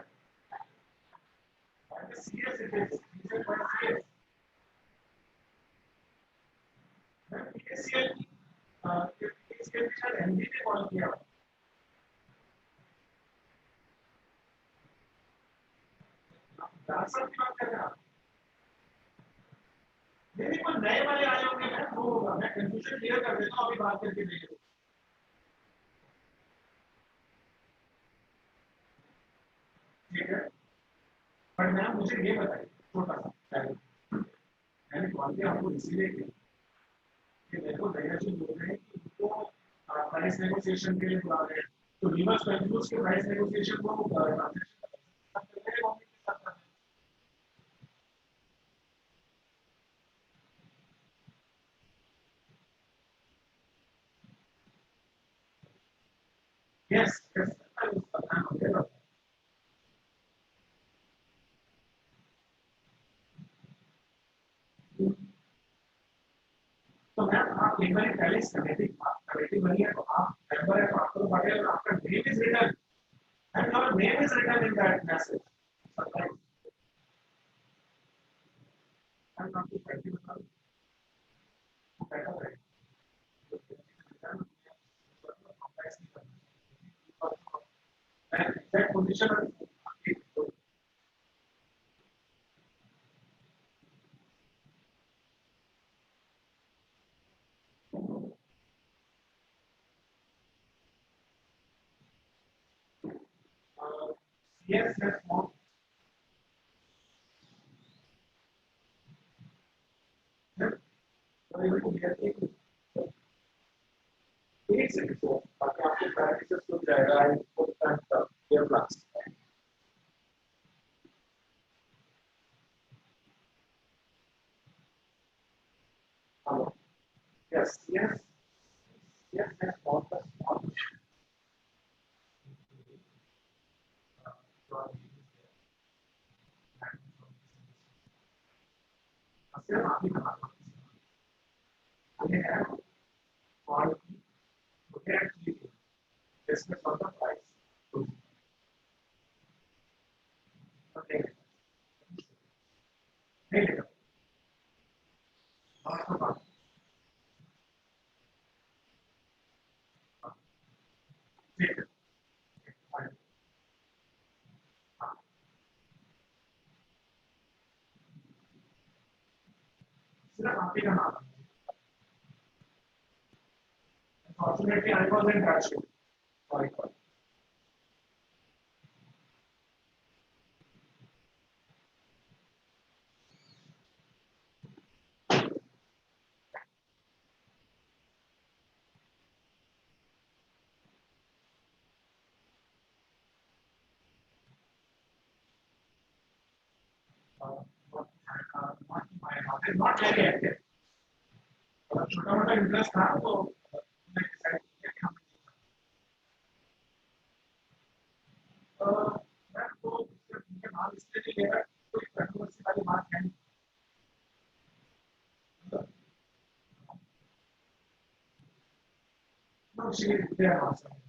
serious it is. He said, quite serious. PSCL PSCL के साथ MD ने कॉल किया, दासर की बात कर रहे हैं आप? नहीं कोई नए वाले आए होंगे, मैं वो होगा, मैं कंफ्यूजन क्लियर कर देता हूँ, अभी बात करके देखिए। ठीक है, पर मैम मुझे ये बताइए छोटा सा, मैंने कॉल किया आपको इसीलिए कि देखो दयाजी बोल रहे हैं कि उनको प्राइस नेगोशिएशन के लिए बुला रहे हैं, तो रिवर्स कंफ्यूज के प्राइस नेगोशिएशन को yes, yes, I was aware of that. तो मैम आप एक बार पहले कमेटी बनी है, तो आप मेंबर है, तो आपको पता है, और आपका name is written and your name is written in that message. Sometimes I'm not too practical. Better and that position yes, that's more. एक सेकंड तो बाकी आपके पैरामीटर्स हो जाएगा input and class. Hello, yes, yes, yes, that's more the small. have और मुझे actually discuss on the price. Okay. Hey. Unfortunately, I was in touch with. Sorry for that. Not very active. छोटा मोटा interest था तो मैं decide किया कि हम मैं तो उनके नाम इसलिए नहीं ले रहा कोई कंट्रोवर्सी वाली बात है नहीं no she they are awesome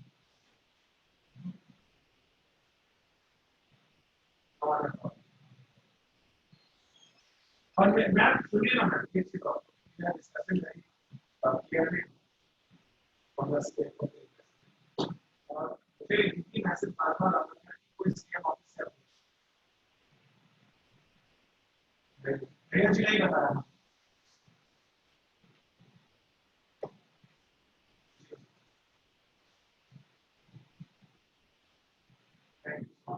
और मैं सुनिए ना मैं किसी को मैं डिस्कशन नहीं क्लियरली कांग्रेस के और मुझे इनकी मैसेज बार-बार आता है कि कोई सीएम ऑफिस से जी नहीं बताया थैंक यू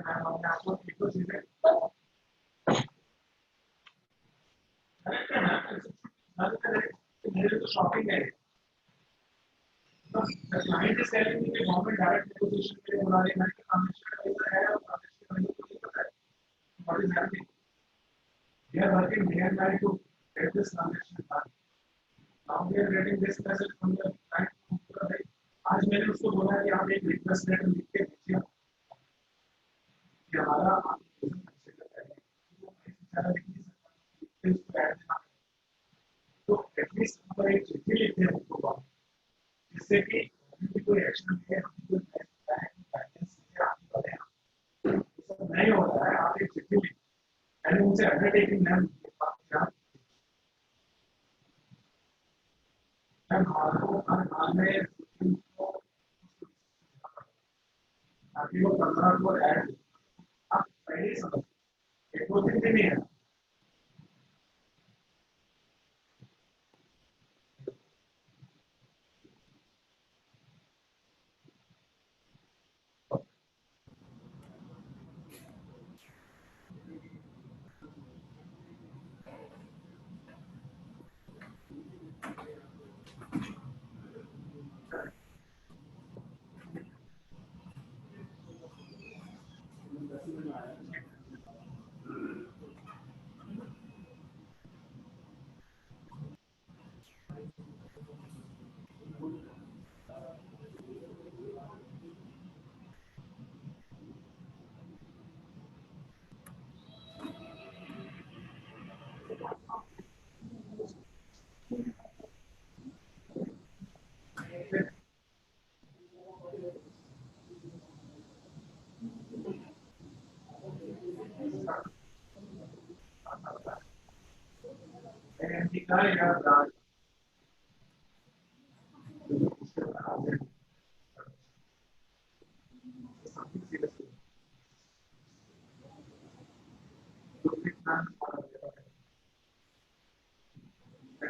मैं आपको एक दो चीजें मेरे तो शॉपिंग है the client is telling me कि government direct negotiation के लिए बुला रही है मैंने कहा कमिश्नर है और कमिश्नर को नहीं पता है what is happening we are working day and night to get this transaction done now we are getting this message from the client आज मैंने उसको बोला कि आप एक रिक्वेस्ट लेटर लिख के भेजिए कि हमारा तो एटलीस्ट हमारा एक चिट्ठी लिखते हैं उसको जिससे कि कोई एक्शन है सब नहीं होता है आप एक चिट्ठी लिख मैंने उनसे अंडरटेकिंग मैं ताकि वो 15 को ऐड आप पहले समझ एक दो दिन भी नहीं है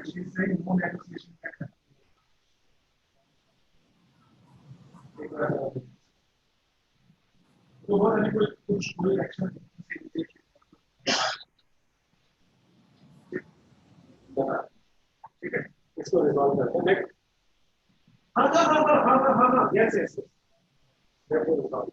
she's saying no negotiation can happen. तो वो कुछ कोई एक्शन ठीक है इसको रिजॉल्व करते हैं नेक्स्ट हाँ यस यस देखो रिजॉल्व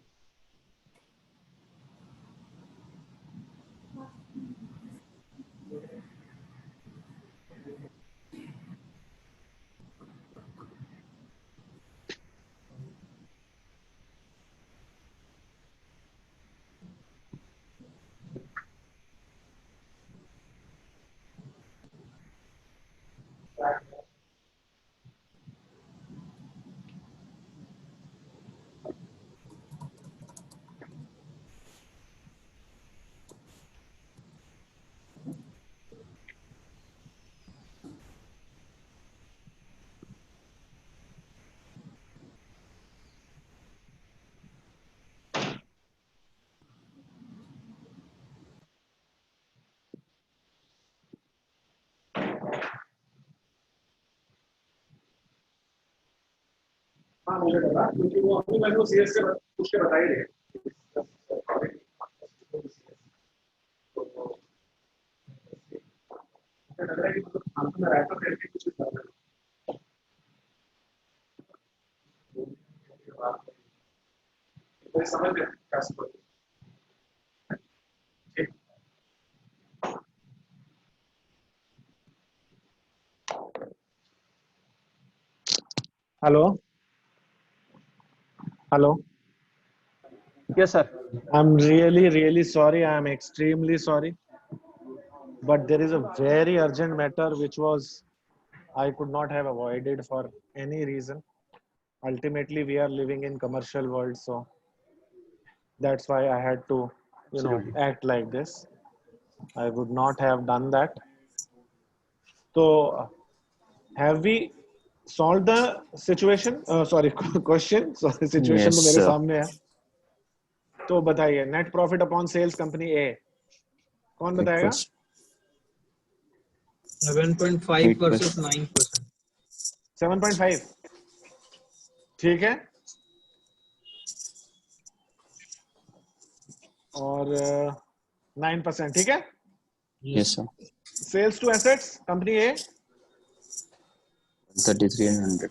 हाँ मुझे लगा क्योंकि वो अभी मेरे को सीएस से पूछ के बता ही रहे। मुझे लग रहा है कि हम तो रैपर करके कुछ कर रहे हैं। समझ गए क्या समझ ठीक। Hello hello Yes, sir. I'm really sorry. I'm extremely sorry. But there is a very urgent matter which was I could not have avoided for any reason. Ultimately, we are living in commercial world, so that's why I had to, Absolutely. act like this. I would not have done that. So, have we solved the situation? Sorry, question. Sorry, situation Yes, तो मेरे sir. सामने है. तो बताइए net profit upon sales company A कौन बताएगा? 7.5 versus 9%. 7.5 ठीक है और 9% ठीक है. Yes, sir. Sales to assets company A 3300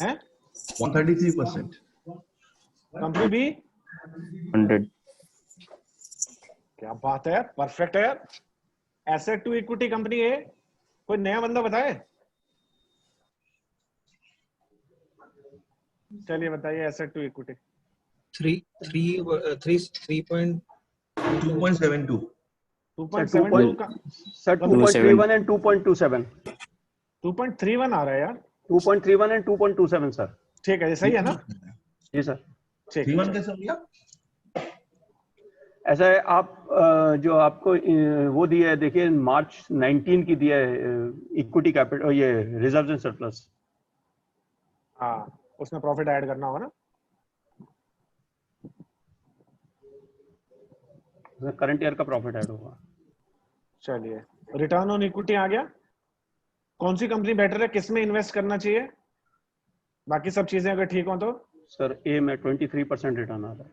है 133%. Company B 100. क्या बात है यार, परफेक्ट है यार. Asset to equity company A कोई नया बंदा बताए. चलिए बताइए एसेट टू इक्विटी 3.72. 2.72 का Sir, 2.31 and 2.27. 2.31 आ रहा है यार. 2.31 and 2.27, sir. ठीक है, ये सही है ना? जी सर. ठीक 31 कैसे हो गया? ऐसा है आप जो आपको वो दिया है, देखिए मार्च 19 की दिया है इक्विटी कैपिटल, ये रिजर्व्स एंड सरप्लस. हाँ उसमें प्रॉफिट ऐड करना होगा ना. करंट ईयर का प्रॉफिट ऐड होगा. चलिए रिटर्न ऑन इक्विटी आ गया. कौन सी कंपनी बेटर है, किसमें इन्वेस्ट करना चाहिए, बाकी सब चीजें अगर ठीक हो तो? सर ए में 23% रिटर्न आ रहा है.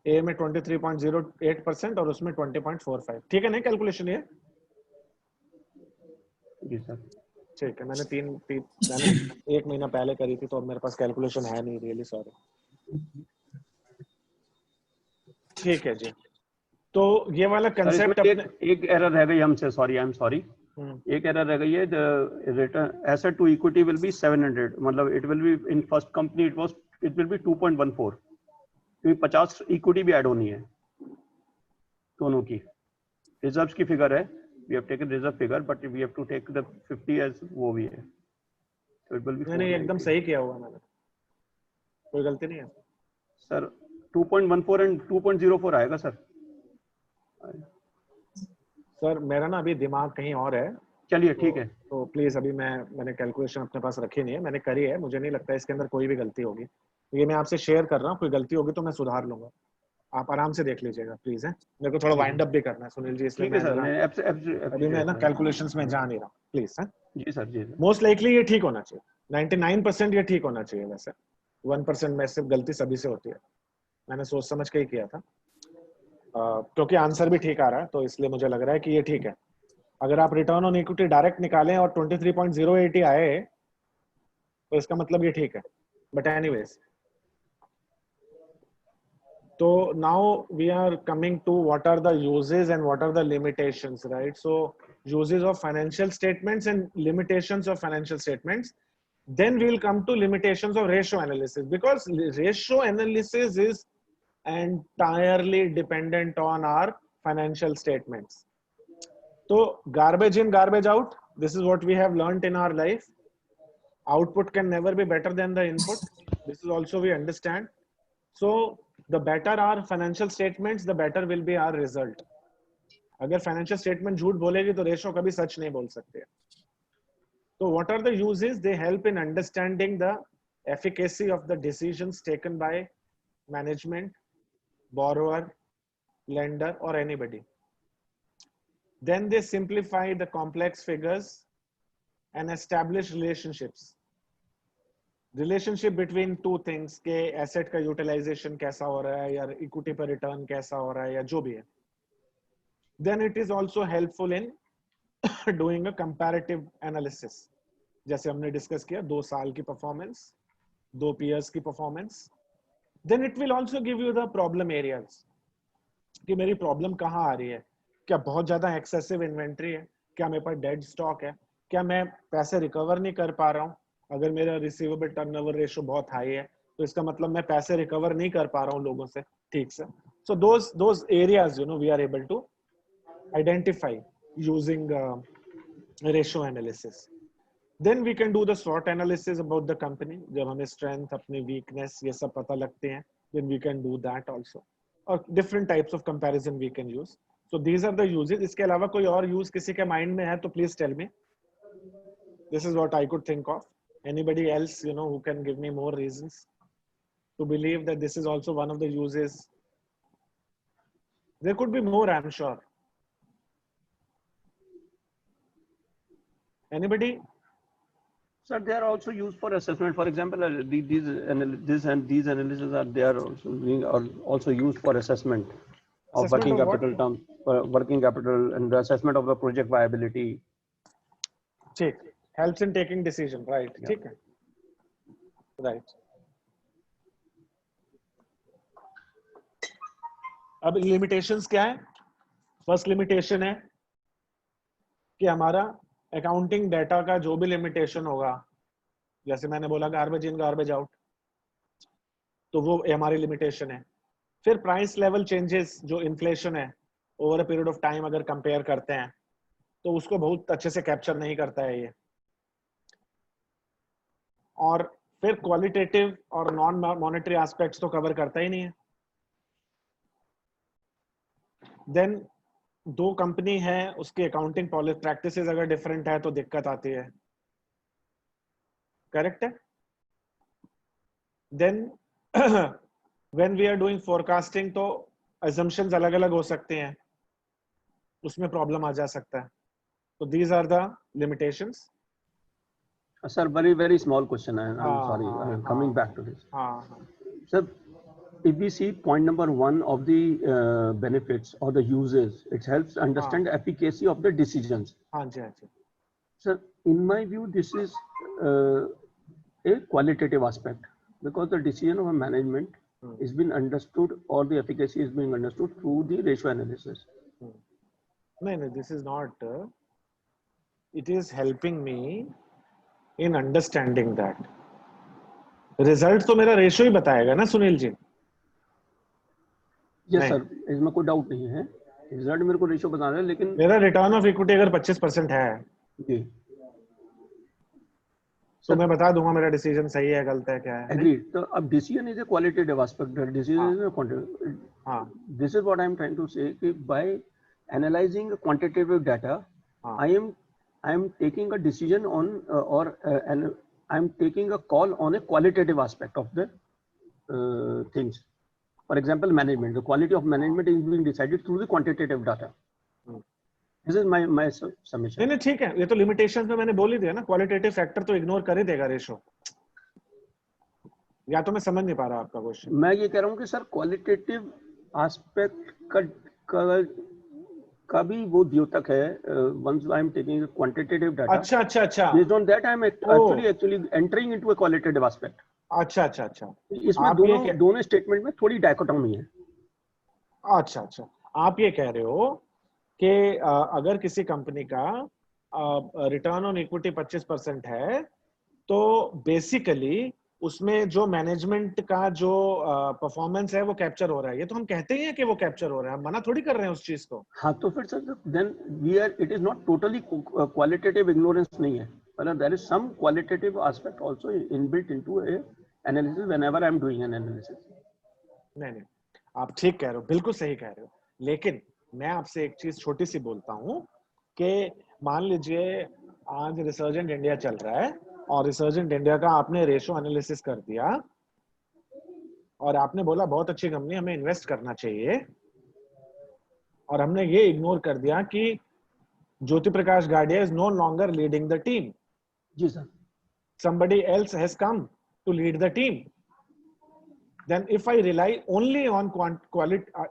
ए में 23.08% और उसमें 20.45. ठीक है नहीं कैलकुलेशन ये? जी सर. ठीक है, मैंने 1 महीना पहले करी थी तो अब मेरे पास कैलकुलेशन है नहीं. Really sorry. ठीक है जी. तो ये वाला कंसेप्ट एक एरर रह गई हमसे. Sorry, I am sorry. एक एरर रह गई है. The return asset to equity will be 700, मतलब it will be in first company it will be 2.14, क्योंकि 50 इक्विटी भी ऐड होनी है दोनों की. रिजर्व्स की फिगर है, we have taken reserve figure, but we have to take the 50 as वो भी है. तो इट विल बी. नहीं एकदम सही किया हुआ मैंने, कोई गलती नहीं है सर. 2.14 एंड 2.04 आएगा सर. सर मेरा ना अभी दिमाग कहीं और है. चलिए ठीक है. तो प्लीज अभी मैंने कैलकुलेशन अपने पास रखी नहीं है, मैंने करी है. मुझे नहीं लगता इसके अंदर कोई भी गलती होगी. ये मैं आपसे शेयर कर रहा हूँ, कोई गलती होगी तो मैं सुधार लूंगा. आप आराम से देख लीजिएगा प्लीज. है मेरे को थोड़ा वाइंड अप भी करना है सुनील जी, इसलिए अभी मैं ना कैलकुलेशंस में जा नहीं रहा. प्लीज. है जी सर. जी. मोस्ट लाइकली ये ठीक होना चाहिए. 99% ये ठीक होना चाहिए. वैसे 1% में सिर्फ गलती सभी से होती है. मैंने सोच समझ के ही किया था क्योंकि आंसर भी ठीक आ रहा है, तो इसलिए मुझे लग रहा है कि ये ठीक है. अगर आप रिटर्न ऑन इक्विटी डायरेक्ट निकालें और 23.08 आए तो इसका मतलब ये ठीक है. बट एनीवेज, तो now we are coming to what are the uses and what are the limitations, right? So uses of financial statements and limitations of financial statements. Then we will come to limitations of ratio analysis, because ratio analysis is entirely dependent on our financial statements. तो garbage in garbage out, This is what we have learned in our life. Output can never be better than the input. This is also we understand. So the better our financial statements, the better will be our result. अगर financial statement झूठ बोलेगी तो ratio कभी सच नहीं बोल सकते. So what are the uses? They help in understanding the efficacy of the decisions taken by management, borrower, lender, or anybody. Then they simplify the complex figures and establish relationships. Relationship between two things के asset का utilization कैसा हो रहा है या equity पर return कैसा हो रहा है या जो भी है. Then it is also helpful in doing a comparative analysis. जैसे हमने discuss किया 2 साल की performance, 2 peers की performance. Then it will also give you the problem areas. कि मेरी problem कहाँ आ रही है? क्या बहुत ज़्यादा excessive inventory है? क्या मेरे पास dead stock है? क्या मैं पैसे recover नहीं कर पा रहा हूँ? अगर मेरा receivable turnover ratio बहुत high है, तो इसका मतलब मैं पैसे recover नहीं कर पा रहा हूँ लोगों से ठीक से. So those areas, you know, we are able to identify using ratio analysis. Then we can do the SWOT analysis about the company. जब हमें strength, अपनी weakness ये सब पता लगते हैं, then we can do that also. Or different types of comparison we can use. So these are the uses. इसके अलावा कोई और use किसी के mind में है तो please tell me. This is what I could think of. Anybody else, you know, who can give me more reasons to believe that this is also one of the uses? There could be more, I'm sure. Anybody? Sir, they are also used for assessment. For example, these analyses are they are also used for assessment of Assessment working of capital terms, working capital, and the assessment of the project viability. ठीक. Helps in taking decision, right? Yeah. ठीक है. Right. अब limitations क्या है? First limitation है कि हमारा accounting data का जो भी limitation होगा, जैसे मैंने बोला garbage in garbage out, तो वो हमारी limitation है. फिर price level changes जो inflation है over a period of time अगर compare करते हैं, तो उसको बहुत अच्छे से capture नहीं करता है ये. और फिर क्वालिटेटिव और नॉन मॉनेटरी एस्पेक्ट्स तो कवर करता ही नहीं है. देन दो कंपनी है, उसकी अकाउंटिंग प्रैक्टिसेस अगर डिफरेंट है तो दिक्कत आती है. करेक्ट है. Then when we are doing forecasting तो अजम्पशंस अलग अलग हो सकते हैं, उसमें प्रॉब्लम आ जा सकता है. तो these are the limitations. Sir, very small question. I'm sorry. I'm coming back to this. Sir, if we see point number 1 of the benefits or the uses, it helps understand the efficacy of the decisions. Sir, in my view, this is a qualitative aspect because the decision of a management is being understood or the efficacy is being understood through the ratio analysis. No, this is not. It is helping me in understanding that. Result तो मेरा ratio ही बताएगा ना Sunil ji. Yes sir, इसमें कोई doubt नहीं है. Result मेरे को रेशो बताना है, लेकिन मेरा रिटर्न ऑफ इक्विटी अगर 25% है जी, तो मैं बता दूंगा मेरा डिसीजन सही है गलत है क्या है. Agreed. So अब decision is a qualitative aspect. The decision is a quantitative. This is what I am trying to say. By analyzing quantitative data, I am taking a decision on and I am taking a call on a qualitative aspect of the things. For example, management. The quality of management is being decided through the quantitative data. This is my submission. नहीं ठीक है, ये तो limitations में मैंने बोल ही दिया ना. क्वालिटेटिव फैक्टर तो इग्नोर कर ही देगा रेशो. या तो मैं समझ नहीं पा रहा आपका क्वेश्चन. मैं ये कह रहा हूँ कि सर क्वालिटेटिव एस्पेक्ट का भी वो द्योतक है. once I am taking a quantitative data, अच्छा based on that I am actually entering into a qualitative aspect. अच्छा इसमें दोनों स्टेटमेंट में थोड़ी डायकोटोमी है. अच्छा आप ये कह रहे हो कि अगर किसी कंपनी का रिटर्न ऑन इक्विटी 25% है तो बेसिकली उसमें जो मैनेजमेंट का जो परफॉर्मेंस है वो कैप्चर हो रहा है। ये तो हम कहते ही हैं कि वो कैप्चर हो रहा है, हम मना थोड़ी कर रहे हैं उस चीज को। हाँ तो फिर sir then we are, it is not totally qualitative ignorance नहीं है, मतलब there is some qualitative aspect also inbuilt into a analysis whenever I am doing an analysis. नहीं, आप ठीक कह रहे हो, बिल्कुल सही कह रहे हो, लेकिन मैं आपसे एक चीज छोटी सी बोलता हूँ कि मान लीजिए आज रिसर्जेंट इंडिया चल रहा है और रिसर्जेंट इंडिया का आपने रेशो एनालिसिस कर दिया और आपने बोला बहुत अच्छी कंपनी, हमें इन्वेस्ट करना चाहिए, और हमने ये इग्नोर कर दिया कि Jyoti Prakash Gadia is no longer leading the team. जी sir. Somebody else has come to lead the team. Then if I rely only on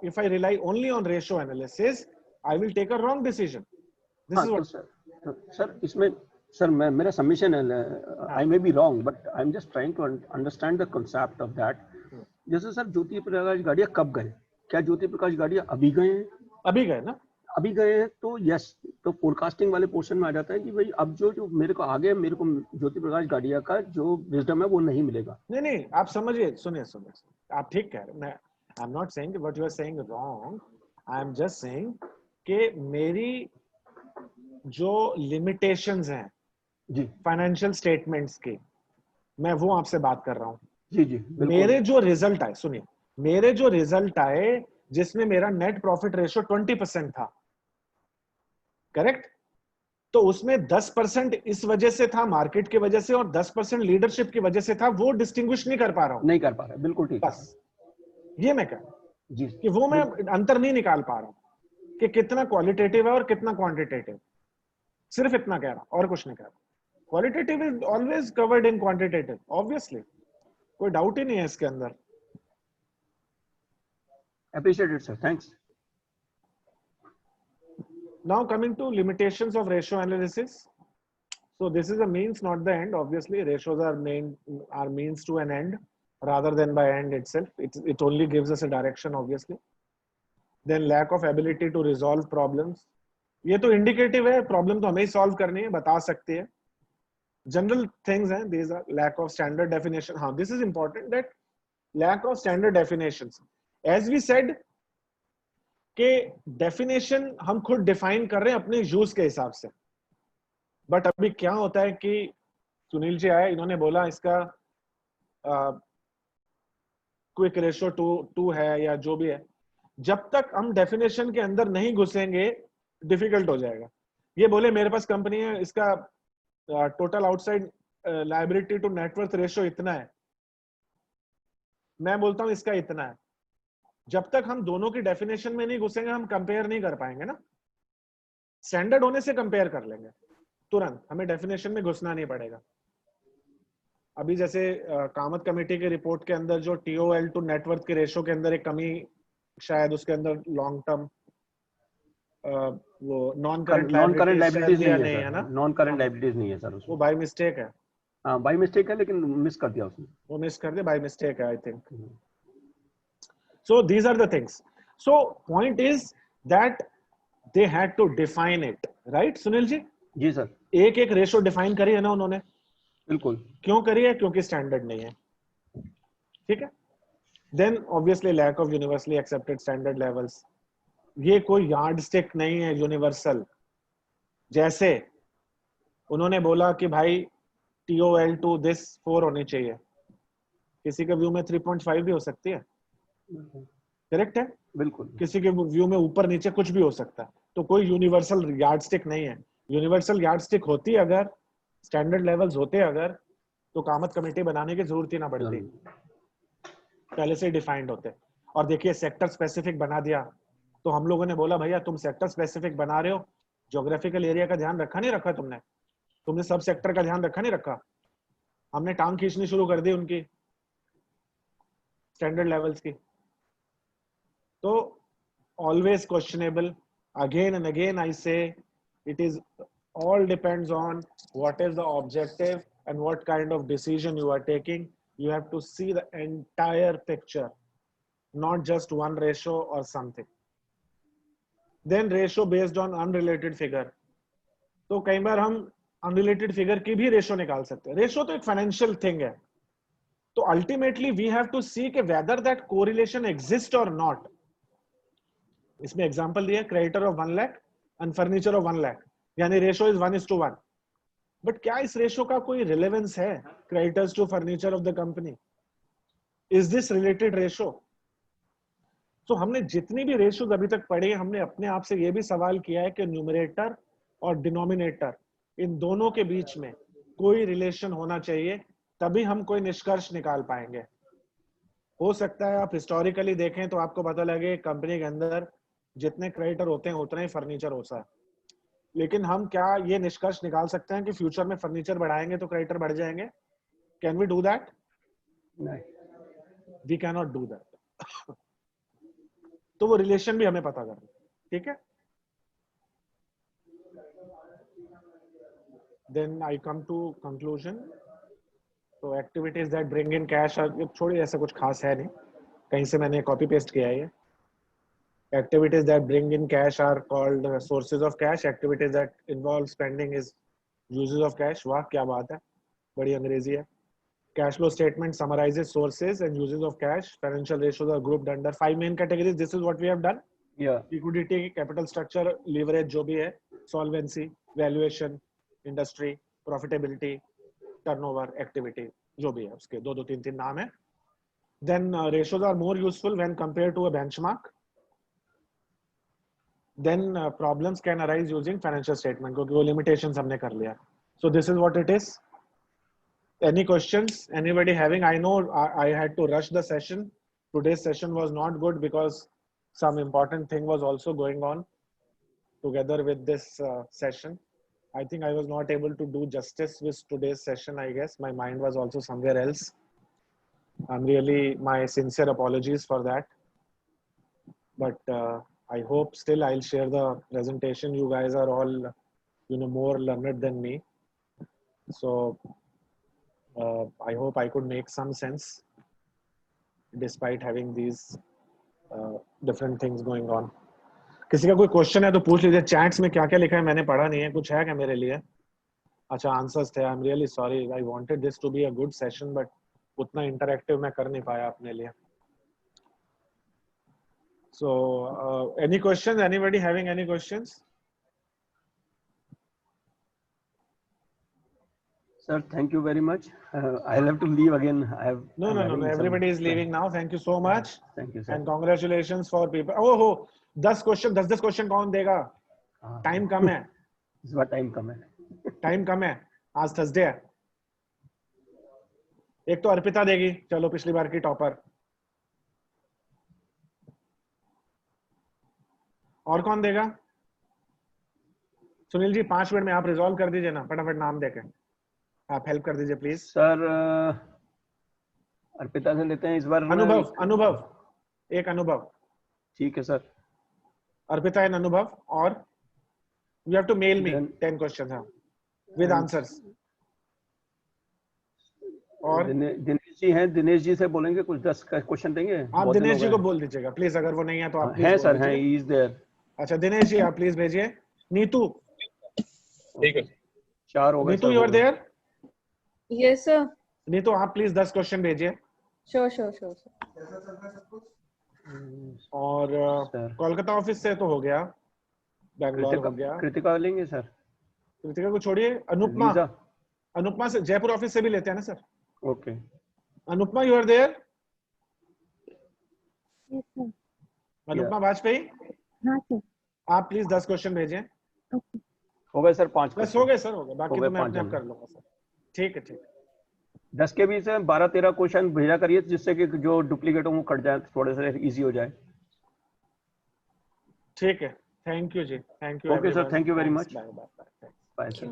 if I rely only on ratio analysis, I will take a wrong decision. This हाँ, is what sir इसमें sir मैं मेरा submission है, I may be wrong but I am just trying to understand the concept of that. जैसे sir Jyoti Prakash Gadia कब गए, क्या ज्योति प्रकाश गाडिया अभी गए हैं? अभी गए ना, अभी गए हैं तो यस, तो फोरकास्टिंग वाले पोर्शन में आ जाता है कि भाई अब जो मेरे को आगे मेरे को ज्योति प्रकाश गाडिया का जो विजडम है वो नहीं मिलेगा। नहीं, आप समझिए, सुनिए, आप ठीक कह रहे हैं, मैं I am not saying what you are saying wrong, I am just saying कि मेरी जो लिमिटेशंस हैं जी फाइनेंशियल स्टेटमेंट्स की, मैं वो आपसे बात कर रहा हूँ। जी जी मेरे जो रिजल्ट आए, सुनिए, मेरे जो रिजल्ट आए जिसमें मेरा नेट प्रॉफिट रेशियो 20% था, करेक्ट, तो उसमें 10% इस वजह से था, मार्केट की वजह से, और 10% लीडरशिप की वजह से था, वो डिस्टिंग्विश नहीं कर पा रहा हूं। नहीं कर पा रहा, बिल्कुल ठीक है, बस ये मैं कह रहा हूं जी कि वो मैं अंतर नहीं निकाल पा रहा हूं कि कितना क्वालिटेटिव है और कितना क्वांटिटेटिव, सिर्फ इतना कह रहा, और कुछ नहीं कह रहा। Qualitative is always covered in quantitative, obviously, कोई डाउट ही नहीं है इसके अंदर। Appreciate it, sir. Thanks. Now coming to limitations of ratio analysis. So this is a means, not the end. Obviously, ratios are means to an end rather than by end itself. It only gives us a direction, obviously. Then lack of ability to resolve problems. ये तो indicative है, problem तो हमें ही solve करनी है, बता सकते हैं. General things हैं, these are lack of standard definition. हाँ, this is important, that lack of standard definitions. As we said कि डेफिनेशन हम खुद डिफाइन कर रहे हैं अपने यूज के हिसाब से, बट अभी क्या होता है कि सुनील जी आए, इन्होंने बोला इसका क्विक रेशियो 2 है या जो भी है, जब तक हम डेफिनेशन के अंदर नहीं घुसेंगे डिफिकल्ट हो जाएगा। ये बोले मेरे पास कंपनी है, इसका total outside liability to net worth ratio इतना है, मैं बोलता हूं इसका इतना है। जब तक हम दोनों की डेफिनेशन में नहीं घुसेंगे हम कंपेयर नहीं कर पाएंगे ना। स्टैंडर्ड होने से कंपेयर कर लेंगे तुरंत, हमें डेफिनेशन में घुसना नहीं पड़ेगा। अभी जैसे कामत कमेटी के रिपोर्ट के अंदर जो टीओएल टू नेटवर्थ के रेशियो के अंदर एक कमी, शायद उसके अंदर लॉन्ग टर्म वो नॉन करंट लायबिलिटीज नहीं है ना, नॉन करंट लायबिलिटीज नहीं है सर, वो बाय मिस्टेक है। हाँ बाय मिस्टेक है, लेकिन मिस कर दिया उसने, वो मिस कर दिया, बाय मिस्टेक है I think. So these are the things. So point is that they had to define it, right Sunil ji? जी सर। एक एक रेशो डिफाइन करी है ना उन्होंने, बिल्कुल। क्यों करी है? क्योंकि स्टैंडर्ड नहीं है, ठीक है। Then obviously lack of universally accepted standard levels. ये कोई यार्ड स्टिक नहीं है यूनिवर्सल। जैसे उन्होंने बोला कि भाई TOL to this 4 होनी चाहिए, किसी के व्यू में 3.5 भी हो सकती है, करेक्ट है, बिल्कुल। किसी के व्यू में ऊपर नीचे कुछ भी हो सकता है, तो कोई यूनिवर्सल यार्डस्टिक नहीं है। यूनिवर्सल यार्डस्टिक होती अगर, स्टैंडर्ड लेवल्स होते अगर, तो कामत कमेटी बनाने की जरूरत ही ना पड़ती, पहले से डिफाइंड होते। और देखिए सेक्टर स्पेसिफिक बना दिया, तो हम लोगों ने बोला भैया तुम सेक्टर स्पेसिफिक बना रहे हो, ज्योग्राफिकल एरिया का ध्यान रखा नहीं रखा तुमने सब सेक्टर का ध्यान रखा नहीं रखा, हमने टांग खींचनी शुरू कर दी उनकी स्टैंडर्ड लेवल्स की। तो always questionable. Again and again I say it is all depends on what is the objective and what kind of decision you are taking. You have to see the entire picture, not just one ratio or something. Then ratio based on unrelated figure. तो कई बार हम unrelated figure की भी ratio निकाल सकते हैं। Ratio तो एक financial thing है, तो अल्टीमेटली वी हैव टू सी कि वेदर दैट कोरिलेशन एग्जिस्ट और नॉट. इसमें एग्जांपल दिया creditor of 1 lakh and furniture of 1 lakh, यानी रेशो इज 1:1. बट क्या इस रेशो का कोई रिलेवेंस है creditors to furniture of the company? Is this related ratio? तो हमने जितनी भी रेशोज अभी तक पढ़ी, हमने अपने आप से ये भी सवाल किया है कि न्यूमरेटर और डिनोमिनेटर इन दोनों के बीच में कोई रिलेशन होना चाहिए, तभी हम कोई निष्कर्ष निकाल पाएंगे. हो सकता है आप हिस्टोरिकली देखें तो आपको पता लगे कंपनी के अंदर जितने क्रेडिटर होते हैं उतना ही फर्नीचर होता है, लेकिन हम क्या ये निष्कर्ष निकाल सकते हैं कि फ्यूचर में फर्नीचर बढ़ाएंगे तो क्रेडिटर बढ़ जाएंगे? Can we do that? नहीं, we can not do that. तो वो रिलेशन भी हमें पता करना. ठीक है. Then I come to conclusion. तो activities that bring in cash, छोड़िए ऐसा कुछ खास है नहीं, कहीं से मैंने कॉपी पेस्ट किया है ये. Activities that bring in cash are called sources of cash. Activities that involve spending is uses of cash. वाह क्या बात है, बड़ी अंग्रेजी है. Cash flow statement summarizes sources and uses of cash. Financial ratios are grouped under 5 main categories. This is what we have done. Yeah. Liquidity, capital structure, leverage जो भी है, solvency, valuation, industry, profitability, turnover, activity, जो भी है उसके 2-3 नाम है. Then ratios are more useful when compared to a benchmark. Then problems can arise using financial statement, क्योंकि वो limitations हमने कर लिया. So this is what it is. Any questions? Anybody having? I know I had to rush the session. Today's session was not good because some important thing was also going on together with this session. I think I was not able to do justice with today's session. I guess my mind was also somewhere else. I'm really, my sincere apologies for that. But I hope still I'll share the presentation. You guys are all, more learned than me. So I hope I could make some sense despite having these different things going on. किसी का कोई question है तो पूछ लीजिए. Chats में क्या क्या लिखा है मैंने पढ़ा नहीं है. कुछ है क्या मेरे लिए? अच्छा, आंसर्स थे. I am really sorry. I wanted this to be a good session, but उतना इंटरैक्टिव मैं कर नहीं पाया अपने लिए. So, any questions? Anybody having any questions? Sir, thank you very much. I'll have to leave again. No. Everybody is leaving now. Thank you so much. Thank you, sir. And congratulations for people. Oh, 10 question कौन देगा? Time कम है. इस बार time कम है. Time कम है. आज Thursday है. एक तो अर्पिता देगी. चलो, पिछली बार की टॉपर. और कौन देगा? सुनील जी 5 मिनट में आप रिजॉल्व कर दीजिए ना, फटाफट नाम देके आप हेल्प कर दीजिए प्लीज. सर अर्पिता से लेते हैं इस बार. अनुभव एक अनुभव. ठीक है सर. अर्पिता एंड अनुभव. और you have to mail me 10 questions with answers. और दिनेश जी हैं, दिनेश जी से बोलेंगे कुछ 10 क्वेश्चन देंगे. आप दिनेश जी को बोल दीजिएगा प्लीज, अगर वो नहीं है तो आप हैं सर, हैं, ही इज देयर. अच्छा दिनेश जी आप प्लीज भेजिए. नीतू. ठीक है. 4 हो गए. Neetu you are there? Yes sir. Neetu आप प्लीज 10 क्वेश्चन भेजिए. श्योर. और कोलकाता ऑफिस से तो हो गया, बैंगलोर हो गया. कृतिका लेंगे सर? कृतिका को छोड़िए. अनुपमा से जयपुर ऑफिस से भी लेते हैं ना sir? Okay. Anupama you are there? Yes, sir. Anupama Vajpayee. हाँ सर. आप प्लीज 10 क्वेश्चन भेजें. हो गए सर 5. बस हो गए सर, हो गए. बाकी तो मैं अपने आप कर लूंगा सर. ठीक है. 10 के बीच से 12-13 क्वेश्चन भेजा करिए, जिससे कि जो डुप्लीकेट हो वो कट जाए, थोड़े से इजी हो जाए. ठीक है. Thank you ji. Thank you. Okay sir, thank you very much. Bye bye sir.